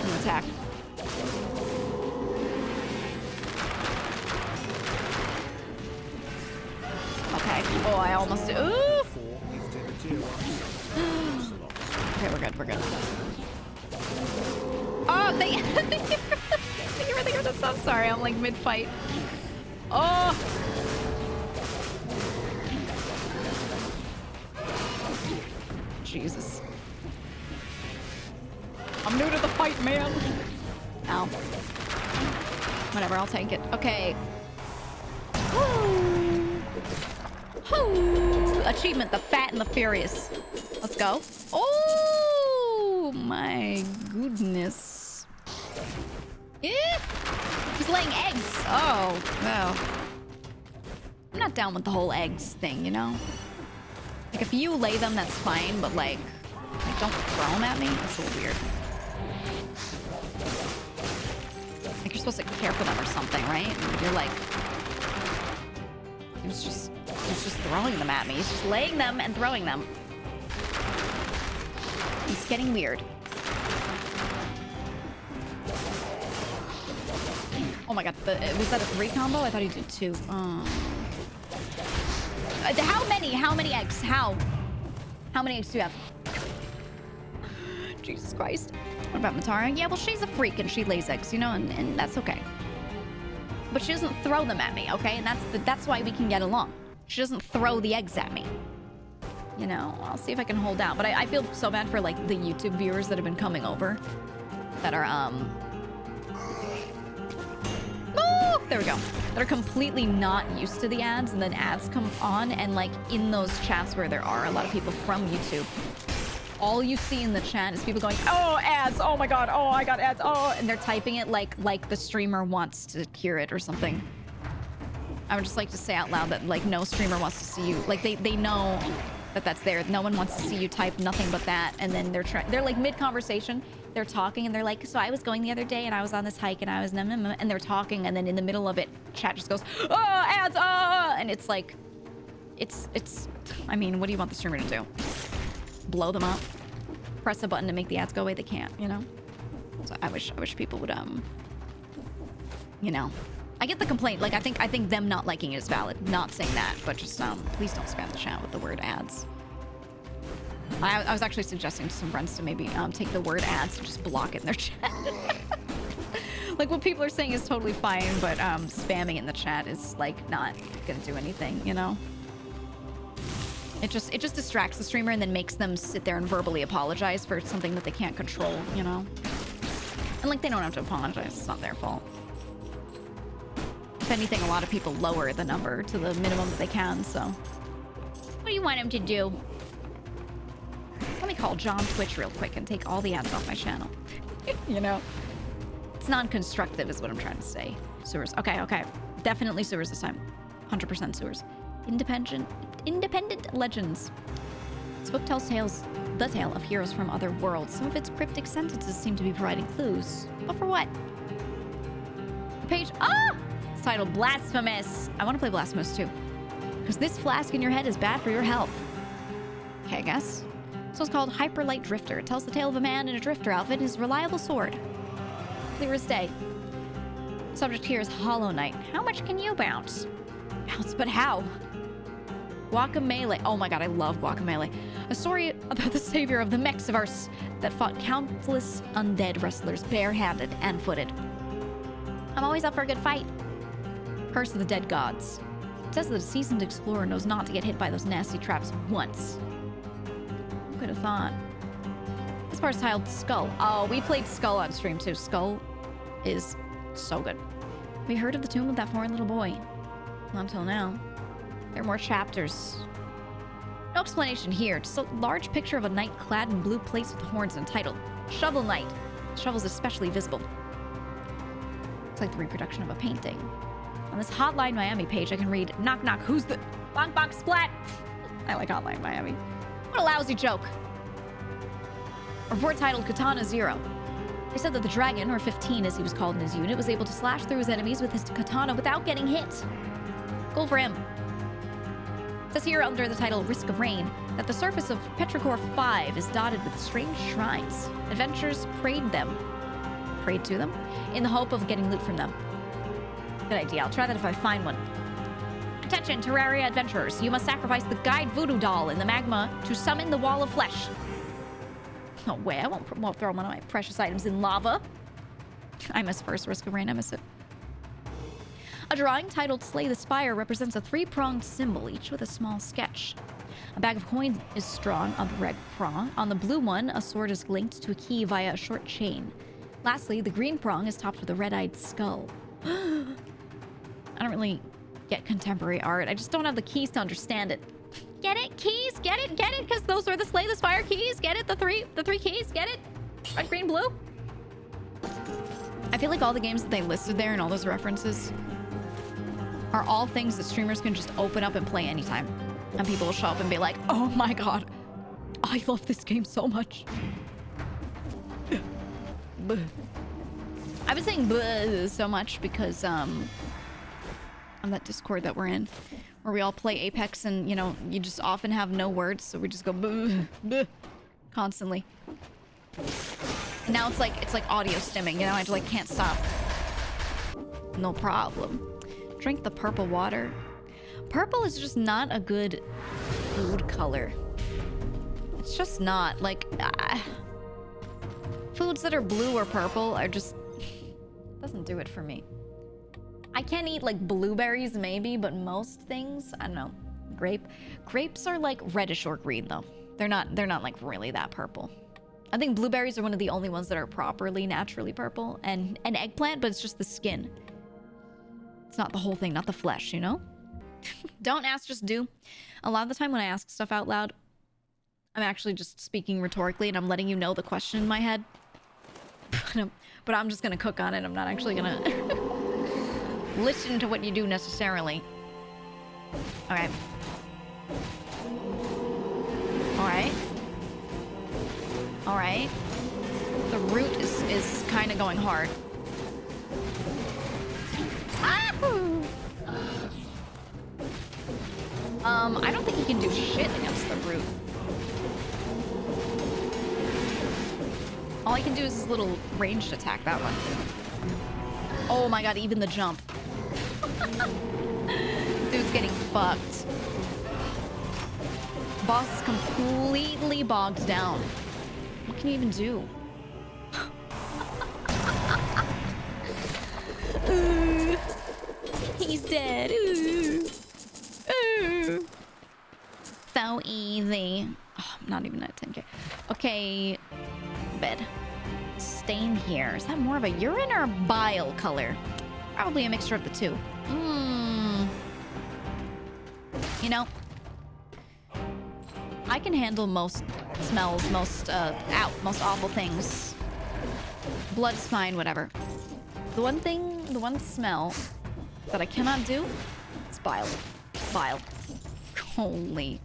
Speaker 1: gonna attack. Okay. Oh, I almost did. Ooh! Okay, we're good. We're good. Oh, thank you for the gifted sub. Sorry, I'm like mid-fight. Oh! Jesus. I'm new to the fight, man. Ow. Whatever, I'll take it. Okay. Woo! Woo! Achievement, the fat and the furious. Let's go. Oh my goodness. Yeah. He's laying eggs. Oh, no. I'm not down with the whole eggs thing, you know? Like, if you lay them, that's fine, but like don't throw them at me. That's a little weird. Like, you're supposed to care for them or something, right? And you're like... He's just throwing them at me. He's just laying them and throwing them. It's getting weird. Oh my god, was that a 3 combo? I thought he did 2. How many eggs? How many eggs do you have? Jesus Christ. What about Matara? Yeah, well, she's a freak and she lays eggs, you know, and that's okay. But she doesn't throw them at me, okay? And that's why we can get along. She doesn't throw the eggs at me. You know, I'll see if I can hold out. But I feel so bad for, like, the YouTube viewers that have been coming over. That are, oh, there we go. That are completely not used to the ads, and then ads come on, and, like, in those chats where there are a lot of people from YouTube, all you see in the chat is people going, oh, ads, oh my god, oh, I got ads, oh, and they're typing it like the streamer wants to hear it or something. I would just like to say out loud that, like, no streamer wants to see you. Like, they know that that's there. No one wants to see you type nothing but that, and then they're like mid-conversation, they're talking and they're like, so I was going the other day and I was on this hike and I was and they're talking, and then in the middle of it, chat just goes, oh, ads, oh, and it's like, it's, I mean, what do you want the streamer to do? Blow them up? Press a button to make the ads go away? They can't, you know? So I wish people would, you know, I get the complaint. Like, I think them not liking it is valid. Not saying that, but just, please don't spam the chat with the word ads. I was actually suggesting to some friends to maybe take the word ads and just block it in their chat. Like, what people are saying is totally fine, but spamming it in the chat is like not gonna do anything, you know? It just distracts the streamer and then makes them sit there and verbally apologize for something that they can't control, you know? And like, they don't have to apologize, it's not their fault. If anything, a lot of people lower the number to the minimum that they can, so. What do you want him to do? Let me call John Twitch real quick and take all the ads off my channel. You know? It's non-constructive is what I'm trying to say. Sewers. Okay. Definitely sewers this time. 100% sewers. Independent legends. This book tells the tale of heroes from other worlds. Some of its cryptic sentences seem to be providing clues. But for what? Page. Ah! It's titled Blasphemous. I want to play Blasphemous too. Because this flask in your head is bad for your health. Okay, I guess. So it's called Hyperlight Drifter. It tells the tale of a man in a drifter outfit and his reliable sword. Clear as day. Subject here is Hollow Knight. How much can you bounce? Bounce, but how? Guacamelee. Oh my god, I love Guacamelee. A story about the savior of the Mexiverse that fought countless undead wrestlers barehanded and footed. I'm always up for a good fight. Curse of the Dead Gods. It says that a seasoned explorer knows not to get hit by those nasty traps once. Who could have thought? This part is titled Skull. Oh, we played Skull on stream too. Skull is so good. Have you heard of the tomb of that foreign little boy? Not until now. There are more chapters. No explanation here. Just a large picture of a knight clad in blue plates with horns entitled Shovel Knight. The shovel's especially visible. It's like the reproduction of a painting. On this Hotline Miami page, I can read, knock knock, who's the... bonk bonk splat! I like Hotline Miami. What a lousy joke. Report titled Katana Zero. They said that the dragon, or 15 as he was called in his unit, was able to slash through his enemies with his katana without getting hit. Goal for him. It says here under the title Risk of Rain that the surface of Petrichor 5 is dotted with strange shrines. Adventurers prayed to them in the hope of getting loot from them. Good idea. I'll try that if I find one. Attention, Terraria adventurers. You must sacrifice the guide voodoo doll in the magma to summon the wall of flesh. No way. I won't throw one of my precious items in lava. I miss first Risk of Rain. I miss it. A drawing titled Slay the Spire represents a three-pronged symbol, each with a small sketch. A bag of coins is strung on the red prong. On the blue one, a sword is linked to a key via a short chain. Lastly, the green prong is topped with a red-eyed skull. I don't really get contemporary art. I just don't have the keys to understand it. Get it? Keys? Get it? Get it? Because those are the Slay the Spire keys. Get it? The three keys. Get it? Red, green, blue. I feel like all the games that they listed there and all those references are all things that streamers can just open up and play anytime. And people will show up and be like, oh my god, I love this game so much. I've been saying buuh so much because on that Discord that we're in, where we all play Apex and, you know, you just often have no words, so we just go buuh, buuh, constantly. And now it's like audio stimming, you know, I just like can't stop. No problem. Drink the purple water. Purple is just not a good food color. It's just not. Like, foods that are blue or purple are just... doesn't do it for me. I can eat, like, blueberries maybe, but most things, I don't know. Grapes are, like, reddish or green, though. They're not, like, really that purple. I think blueberries are one of the only ones that are properly, naturally purple. And an eggplant, but it's just the skin. It's not the whole thing, not the flesh, you know? Don't ask, just do. A lot of the time when I ask stuff out loud, I'm actually just speaking rhetorically and I'm letting you know the question in my head. But I'm just gonna cook on it. I'm not actually gonna listen to what you do necessarily. Alright. Alright. Alright. The root is kind of going hard. I don't think he can do shit against the root. All he can do is his little ranged attack, that one. Oh my god, even the jump. Dude's getting fucked. Boss is completely bogged down. What can you even do? Ooh. He's dead. Ooh. Ooh. So easy. Oh, I'm not even at 10k. Okay. Bed. Stain here. Is that more of a urine or a bile color? Probably a mixture of the two. You know, I can handle most smells, most awful things. Blood's fine, whatever. The one smell that I cannot do is bile. Bile. Holy.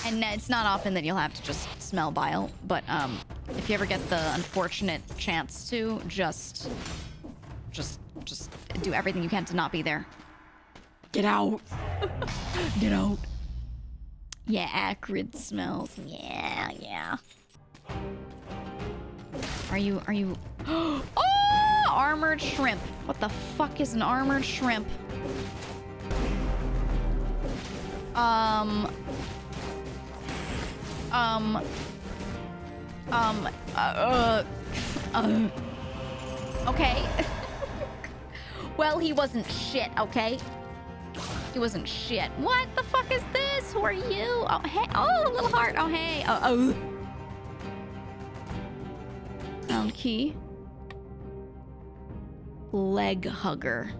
Speaker 1: And it's not often that you'll have to just smell bile, but if you ever get the unfortunate chance to, just do everything you can to not be there. Get out. Get out. Yeah, acrid smells. Yeah. Are you oh, armored shrimp. What the fuck is an armored shrimp? Okay. Well, he wasn't shit, okay? He wasn't shit. What the fuck is this? Who are you? Oh, hey. Oh, little heart. Oh, hey. Oh. Sound key. Leg hugger.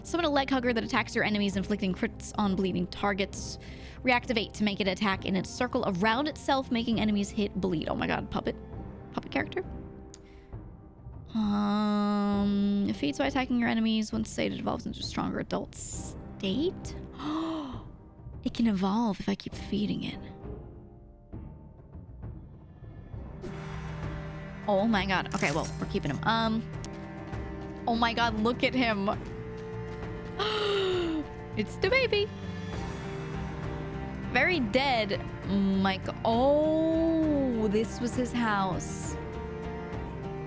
Speaker 1: Summon a leg hugger that attacks your enemies, inflicting crits on bleeding targets. Reactivate to make it attack in its circle around itself, making enemies hit bleed. Oh my god, puppet character. It feeds by attacking your enemies. Once sated, it evolves into a stronger adult state. It can evolve if I keep feeding it. Oh my god. Okay, well, we're keeping him. Oh my god, look at him. It's the baby. Very dead. Mike. Oh, this was his house.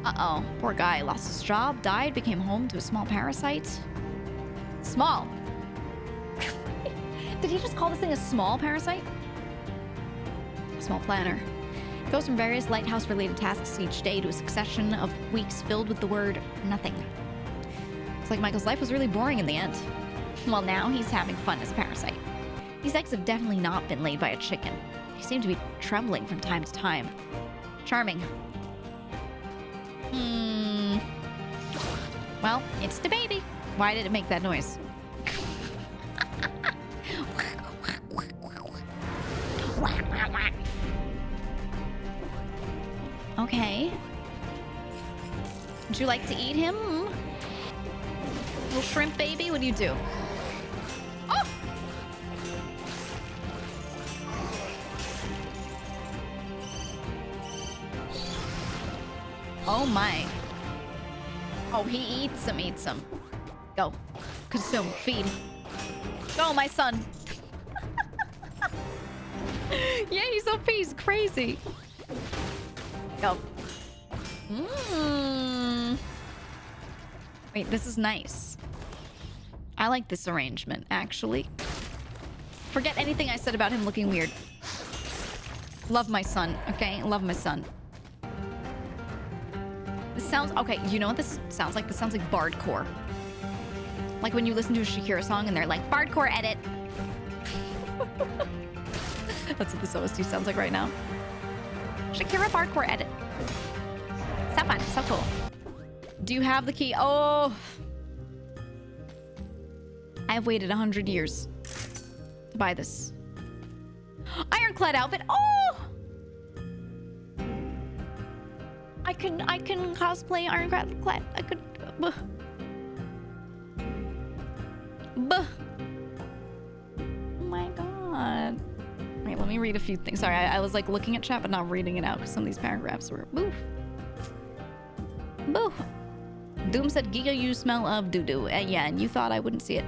Speaker 1: Uh-oh. Poor guy. Lost his job, died, became home to a small parasite. Small. Did he just call this thing a small parasite? A small planner. It goes from various lighthouse-related tasks each day to a succession of weeks filled with the word nothing. Looks like Michael's life was really boring in the end. Well, now he's having fun as a parasite. These eggs have definitely not been laid by a chicken. They seem to be trembling from time to time. Charming. Well, it's the baby. Why did it make that noise? Okay. Would you like to eat him? Little shrimp baby, what do you do? Oh! Oh my. Oh, he eats him. Go. Consume. Feed. Go, my son. Yeah, he's OP. He's crazy. Go. Wait, this is nice. I like this arrangement, actually. Forget anything I said about him looking weird. Love my son, okay? Love my son. This sounds... Okay, you know what this sounds like? This sounds like Bardcore. Like when you listen to a Shakira song and they're like, Bardcore edit. That's what this OST sounds like right now. Shakira Bardcore edit. So fun, so cool. Do you have the key? Oh. I have waited 100 years to buy this. Ironclad outfit. Oh! I can cosplay Ironclad. I could. Buh. Buh. Oh my god. Wait, let me read a few things. Sorry, I was like looking at chat but not reading it out because some of these paragraphs were boo. Boo. Doom said, Giga, you smell of doo-doo. Yeah, and you thought I wouldn't see it.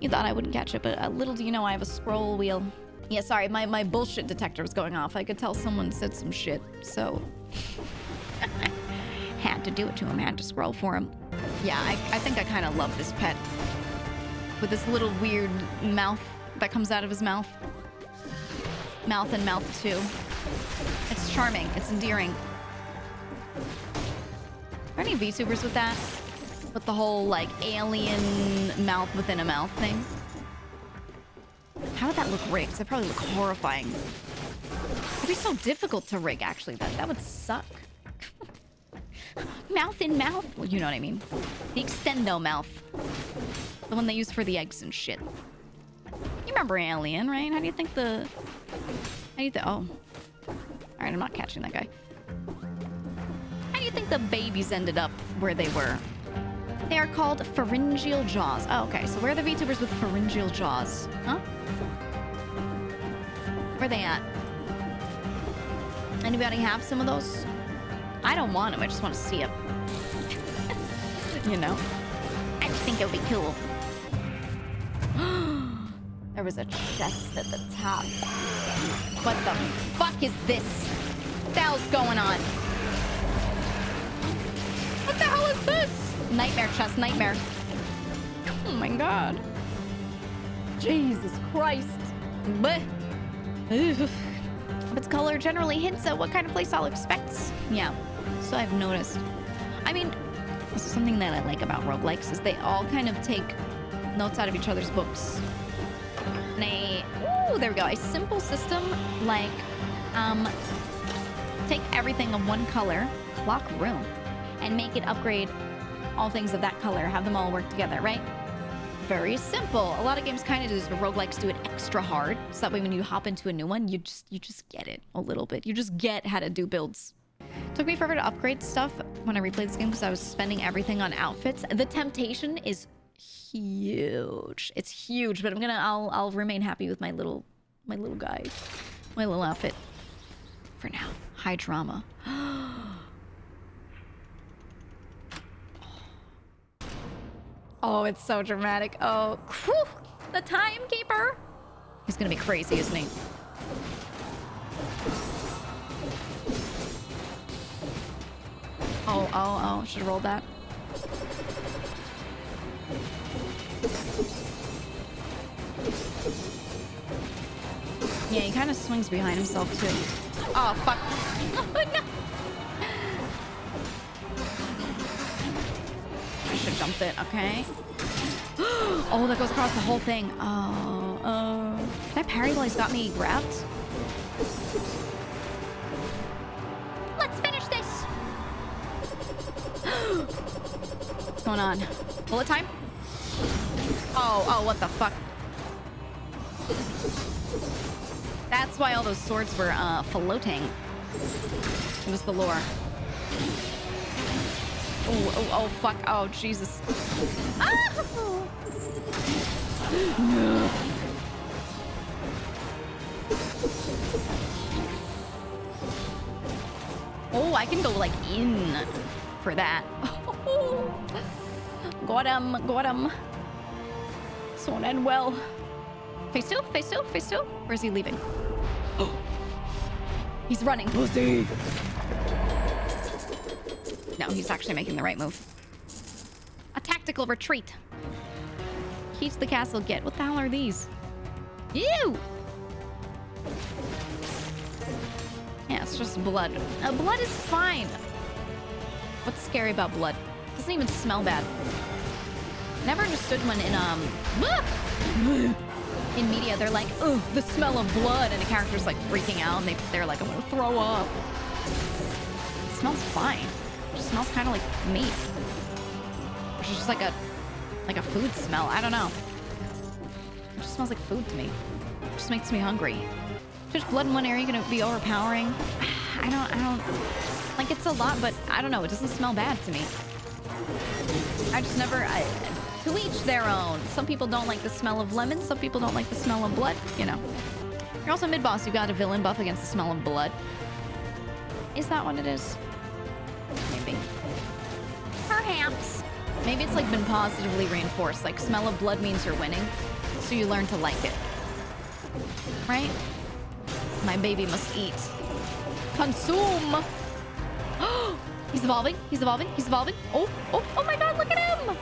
Speaker 1: You thought I wouldn't catch it, but little do you know I have a scroll wheel. Yeah, sorry, my bullshit detector was going off. I could tell someone said some shit, so... had to do it to him, had to scroll for him. Yeah, I think I kind of love this pet. With this little weird mouth that comes out of his mouth. Mouth and mouth too. It's charming, it's endearing. Are there any VTubers with that? With the whole, like, alien mouth within a mouth thing? How would that look rigged? Because that probably look horrifying. It'd be so difficult to rig, actually. That would suck. Mouth in mouth? Well, you know what I mean. The extendo mouth. The one they use for the eggs and shit. You remember Alien, right? How do you think the... Oh. Alright, I'm not catching that guy. How do you think the babies ended up where they were? They are called pharyngeal jaws. Oh, okay. So where are the VTubers with pharyngeal jaws? Huh? Where are they at? Anybody have some of those? I don't want them. I just want to see them. You know? I just think it would be cool. There was a chest at the top. What the fuck is this? What the hell's going on? What the hell is this? Nightmare chest, nightmare. Oh my god. Jesus Christ. Blech. Its color generally hints at what kind of place I'll expect. Yeah, so I've noticed. I mean, this is something that I like about roguelikes is they all kind of take notes out of each other's books. And ooh, there we go. A simple system like, take everything of one color, clock room, and make it upgrade all things of that color, have them all work together, right? Very simple. A lot of games kind of do this, but roguelikes do it extra hard. So that way when you hop into a new one, you just get it a little bit. You just get how to do builds. Took me forever to upgrade stuff when I replayed this game because I was spending everything on outfits. The temptation is huge. It's huge, but I'll remain happy with my little guy, my little outfit for now. High drama. Oh, it's so dramatic. Oh, whew, the timekeeper. He's gonna be crazy, isn't he? Oh, should have rolled that. Yeah, he kind of swings behind himself, too. Oh, fuck. Oh, no. I should have jumped it, okay. Oh, that goes across the whole thing. Oh. Can I parry while he's got me grabbed? Let's finish this. What's going on? Bullet time? Oh, what the fuck? That's why all those swords were floating. It was the lore. Oh, fuck. Oh, Jesus. Ah! No. Oh, I can go, like, in for that. Got him. This won't end well. Phase two. Where's he leaving? Oh. He's running. Pussy. No, he's actually making the right move. A tactical retreat. Keys to the castle get. What the hell are these? Ew! Yeah, it's just blood. Blood is fine. What's scary about blood? It doesn't even smell bad. Never understood when in media they're like, ugh, the smell of blood, and the character's like freaking out, and they're like, I'm gonna throw up. It smells fine. It just smells kind of like meat. Which is just like a food smell. I don't know. It just smells like food to me. It just makes me hungry. Just blood in one area gonna be overpowering? I don't like, it's a lot, but I don't know. It doesn't smell bad to me. I just never, To each their own. Some people don't like the smell of lemon. Some people don't like the smell of blood. You know. You're also mid-boss. You got a villain buff against the smell of blood. Is that what it is? Maybe. Perhaps. Maybe it's like been positively reinforced. Like smell of blood means you're winning. So you learn to like it. Right? My baby must eat. Consume! He's evolving. He's evolving. He's evolving. Oh, oh, oh my god, look at him!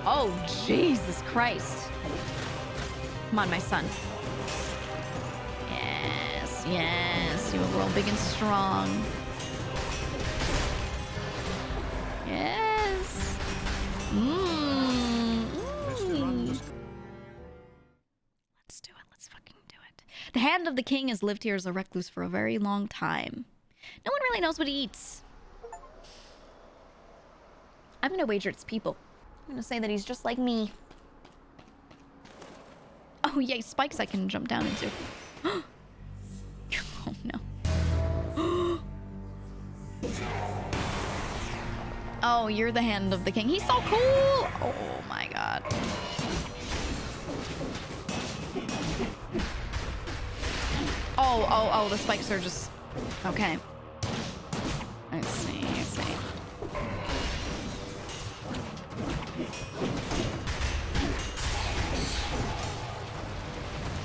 Speaker 1: Oh, Jesus Christ. Come on, my son. Yes, yes. You will grow big and strong. Yes. Mmm.
Speaker 2: Let's do
Speaker 1: it. Let's fucking do it. The hand of the king has lived here as a recluse for a very long time. No one really knows what he eats. I'm gonna wager it's people. I'm gonna say that he's just like me. Oh, yay, spikes I can jump down into. Oh, no. Oh, you're the hand of the king. He's so cool! Oh, my God. Oh, the spikes are just... Okay. I see, I see.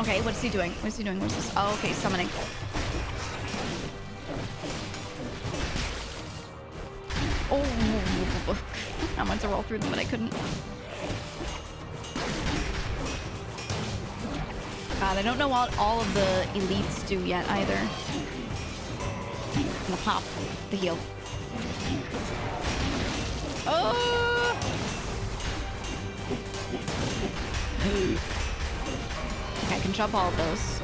Speaker 1: Okay, what is he doing? What is he doing? What's this? Oh, okay, summoning. Oh, I wanted to roll through them, but I couldn't. God, I don't know what all of the elites do yet either. I'm gonna pop the heal. Oh! Okay, I can jump all of those.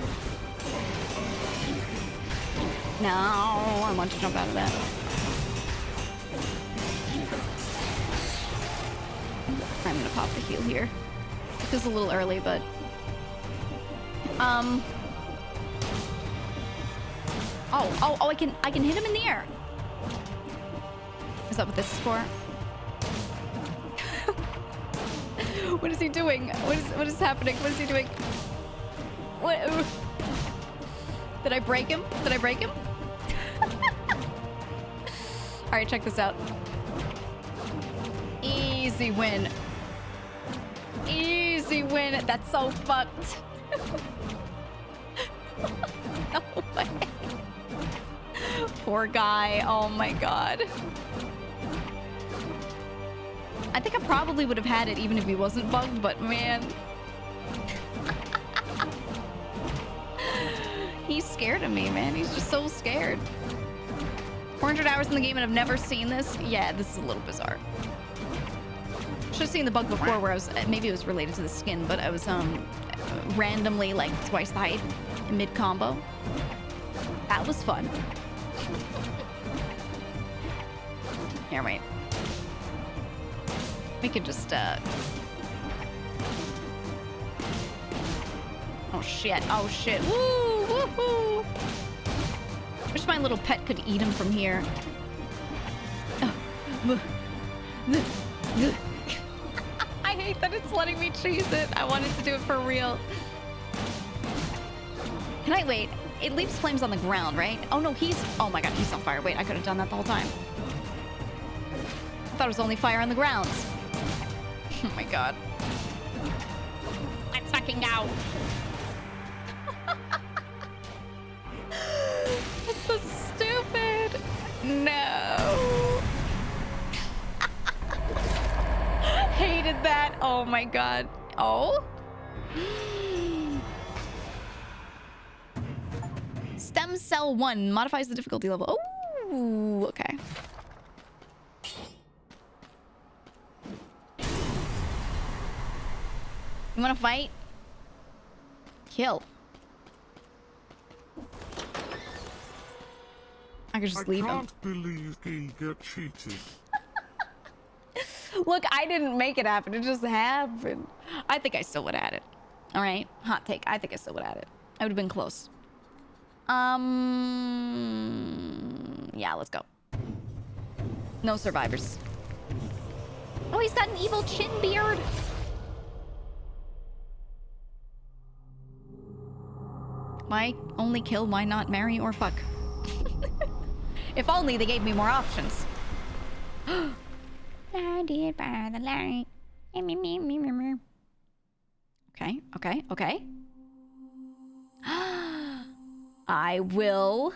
Speaker 1: No, I want to jump out of that. I'm gonna pop the heal here. It feels a little early, but... Oh, I can hit him in the air. Is that what this is for? What is he doing? What is happening? What is he doing? What? Did I break him? Did I break him? All right, check this out. Easy win. Easy win. That's so fucked. No way. Poor guy. Oh my god. I think I probably would have had it even if he wasn't bugged, but man. He's scared of me, man. He's just so scared. 400 hours in the game and I've never seen this? Yeah, this is a little bizarre. Should have seen the bug before where I was, maybe it was related to the skin, but I was randomly like twice the height in mid-combo. That was fun. Here, wait. We could just, oh shit, oh shit. Woo, woohoo! Wish my little pet could eat him from here. I hate that it's letting me choose it. I wanted to do it for real. Can I wait? It leaves flames on the ground, right? Oh no, oh my god, he's on fire. Wait, I could have done that the whole time. I thought it was only fire on the ground. Oh my god. Let's fucking go. That's so stupid. No. Hated that. Oh my god. Oh. Stem cell 1 modifies the difficulty level. Oh, okay. You wanna fight? Kill. I could just leave him.
Speaker 2: I can't believe GEEGA cheated.
Speaker 1: Look, I didn't make it happen. It just happened. I think I still would have had it. All right, hot take. I think I still would have had it. I would have been close. Yeah, let's go. No survivors. Oh, he's got an evil chin beard. Why only kill? Why not marry or fuck? If only they gave me more options. Blinded by the light. Okay, okay, okay. I will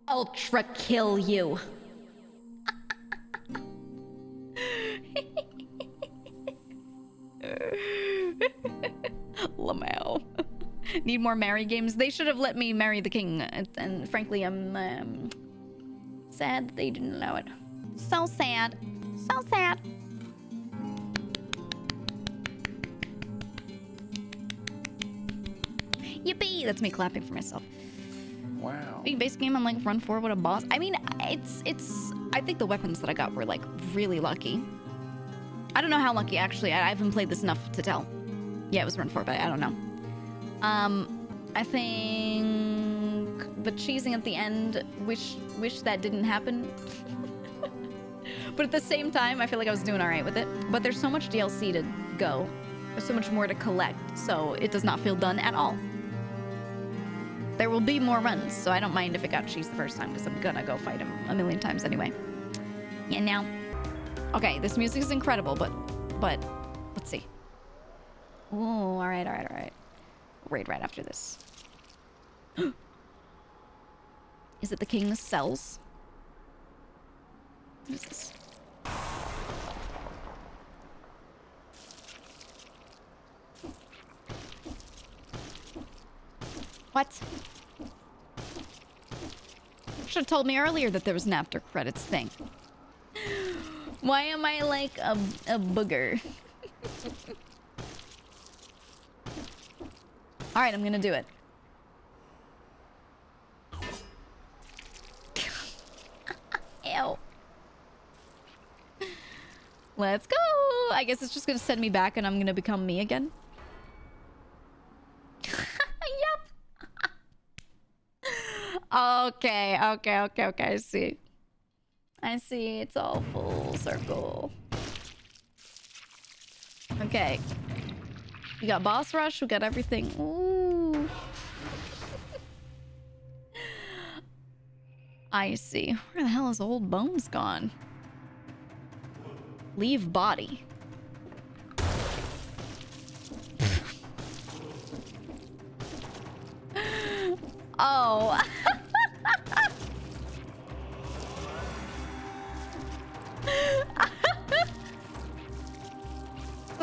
Speaker 1: ultra kill you. Lamau. Need more marry games. They should have let me marry the king, and frankly, I'm sad that they didn't allow it. So sad. So sad. Yippee! That's me clapping for myself.
Speaker 5: Wow.
Speaker 1: Big base game on like run 4 with a boss. I mean, it's. I think the weapons that I got were like really lucky. I don't know how lucky actually. I haven't played this enough to tell. Yeah, it was run 4, but I don't know. I think the cheesing at the end. Wish that didn't happen. But at the same time, I feel like I was doing all right with it. But there's so much DLC to go. There's so much more to collect, so it does not feel done at all. There will be more runs, so I don't mind if it got cheese the first time, because I'm gonna go fight him a million times anyway. Yeah, now. Okay, this music is incredible, but let's see. Ooh, all right. Raid right after this. Is it the King Cells? What is this? What? Should have told me earlier that there was an after credits thing. Why am I like a booger? All right, I'm gonna do it. Ew. Let's go. I guess it's just gonna send me back and I'm gonna become me again. Okay. I see. It's all full circle. Okay. We got boss rush. We got everything. Ooh. I see. Where the hell is old Bones gone? Leave body. Oh.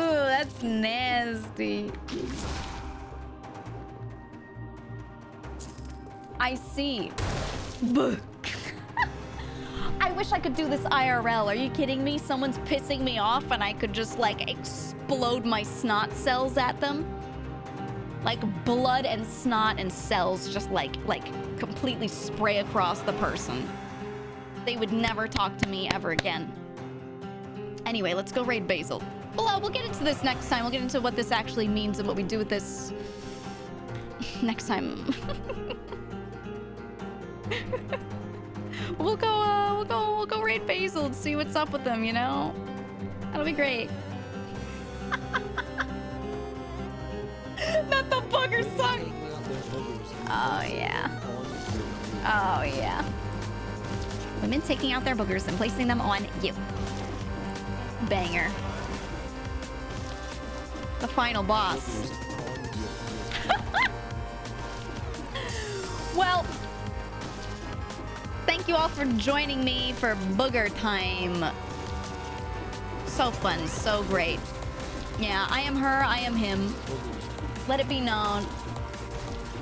Speaker 1: Ooh, that's nasty. I see. Buh. I wish I could do this IRL. Are you kidding me? Someone's pissing me off and I could just like explode my snot cells at them. Like blood and snot and cells just like completely spray across the person. They would never talk to me ever again. Anyway, let's go raid Basil. Well, we'll get into this next time. We'll get into what this actually means and what we do with this next time. We'll go raid Basil and see what's up with them, you know? That'll be great. Not the booger song. Oh yeah. Women taking out their boogers and placing them on you. Banger. The final boss. Well, thank you all for joining me for booger time. So fun, so great. Yeah, I am her, I am him. Let it be known.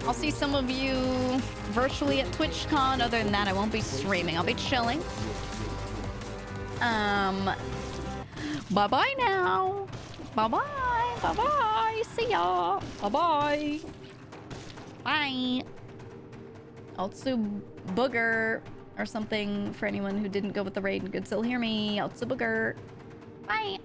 Speaker 1: I'll see some of you virtually at TwitchCon. Other than that, I won't be streaming. I'll be chilling. Bye-bye now. Bye-bye. Bye-bye. See ya. Bye-bye. Bye. Altsu booger or something for anyone who didn't go with the raid and could still hear me. Altsu booger. Bye.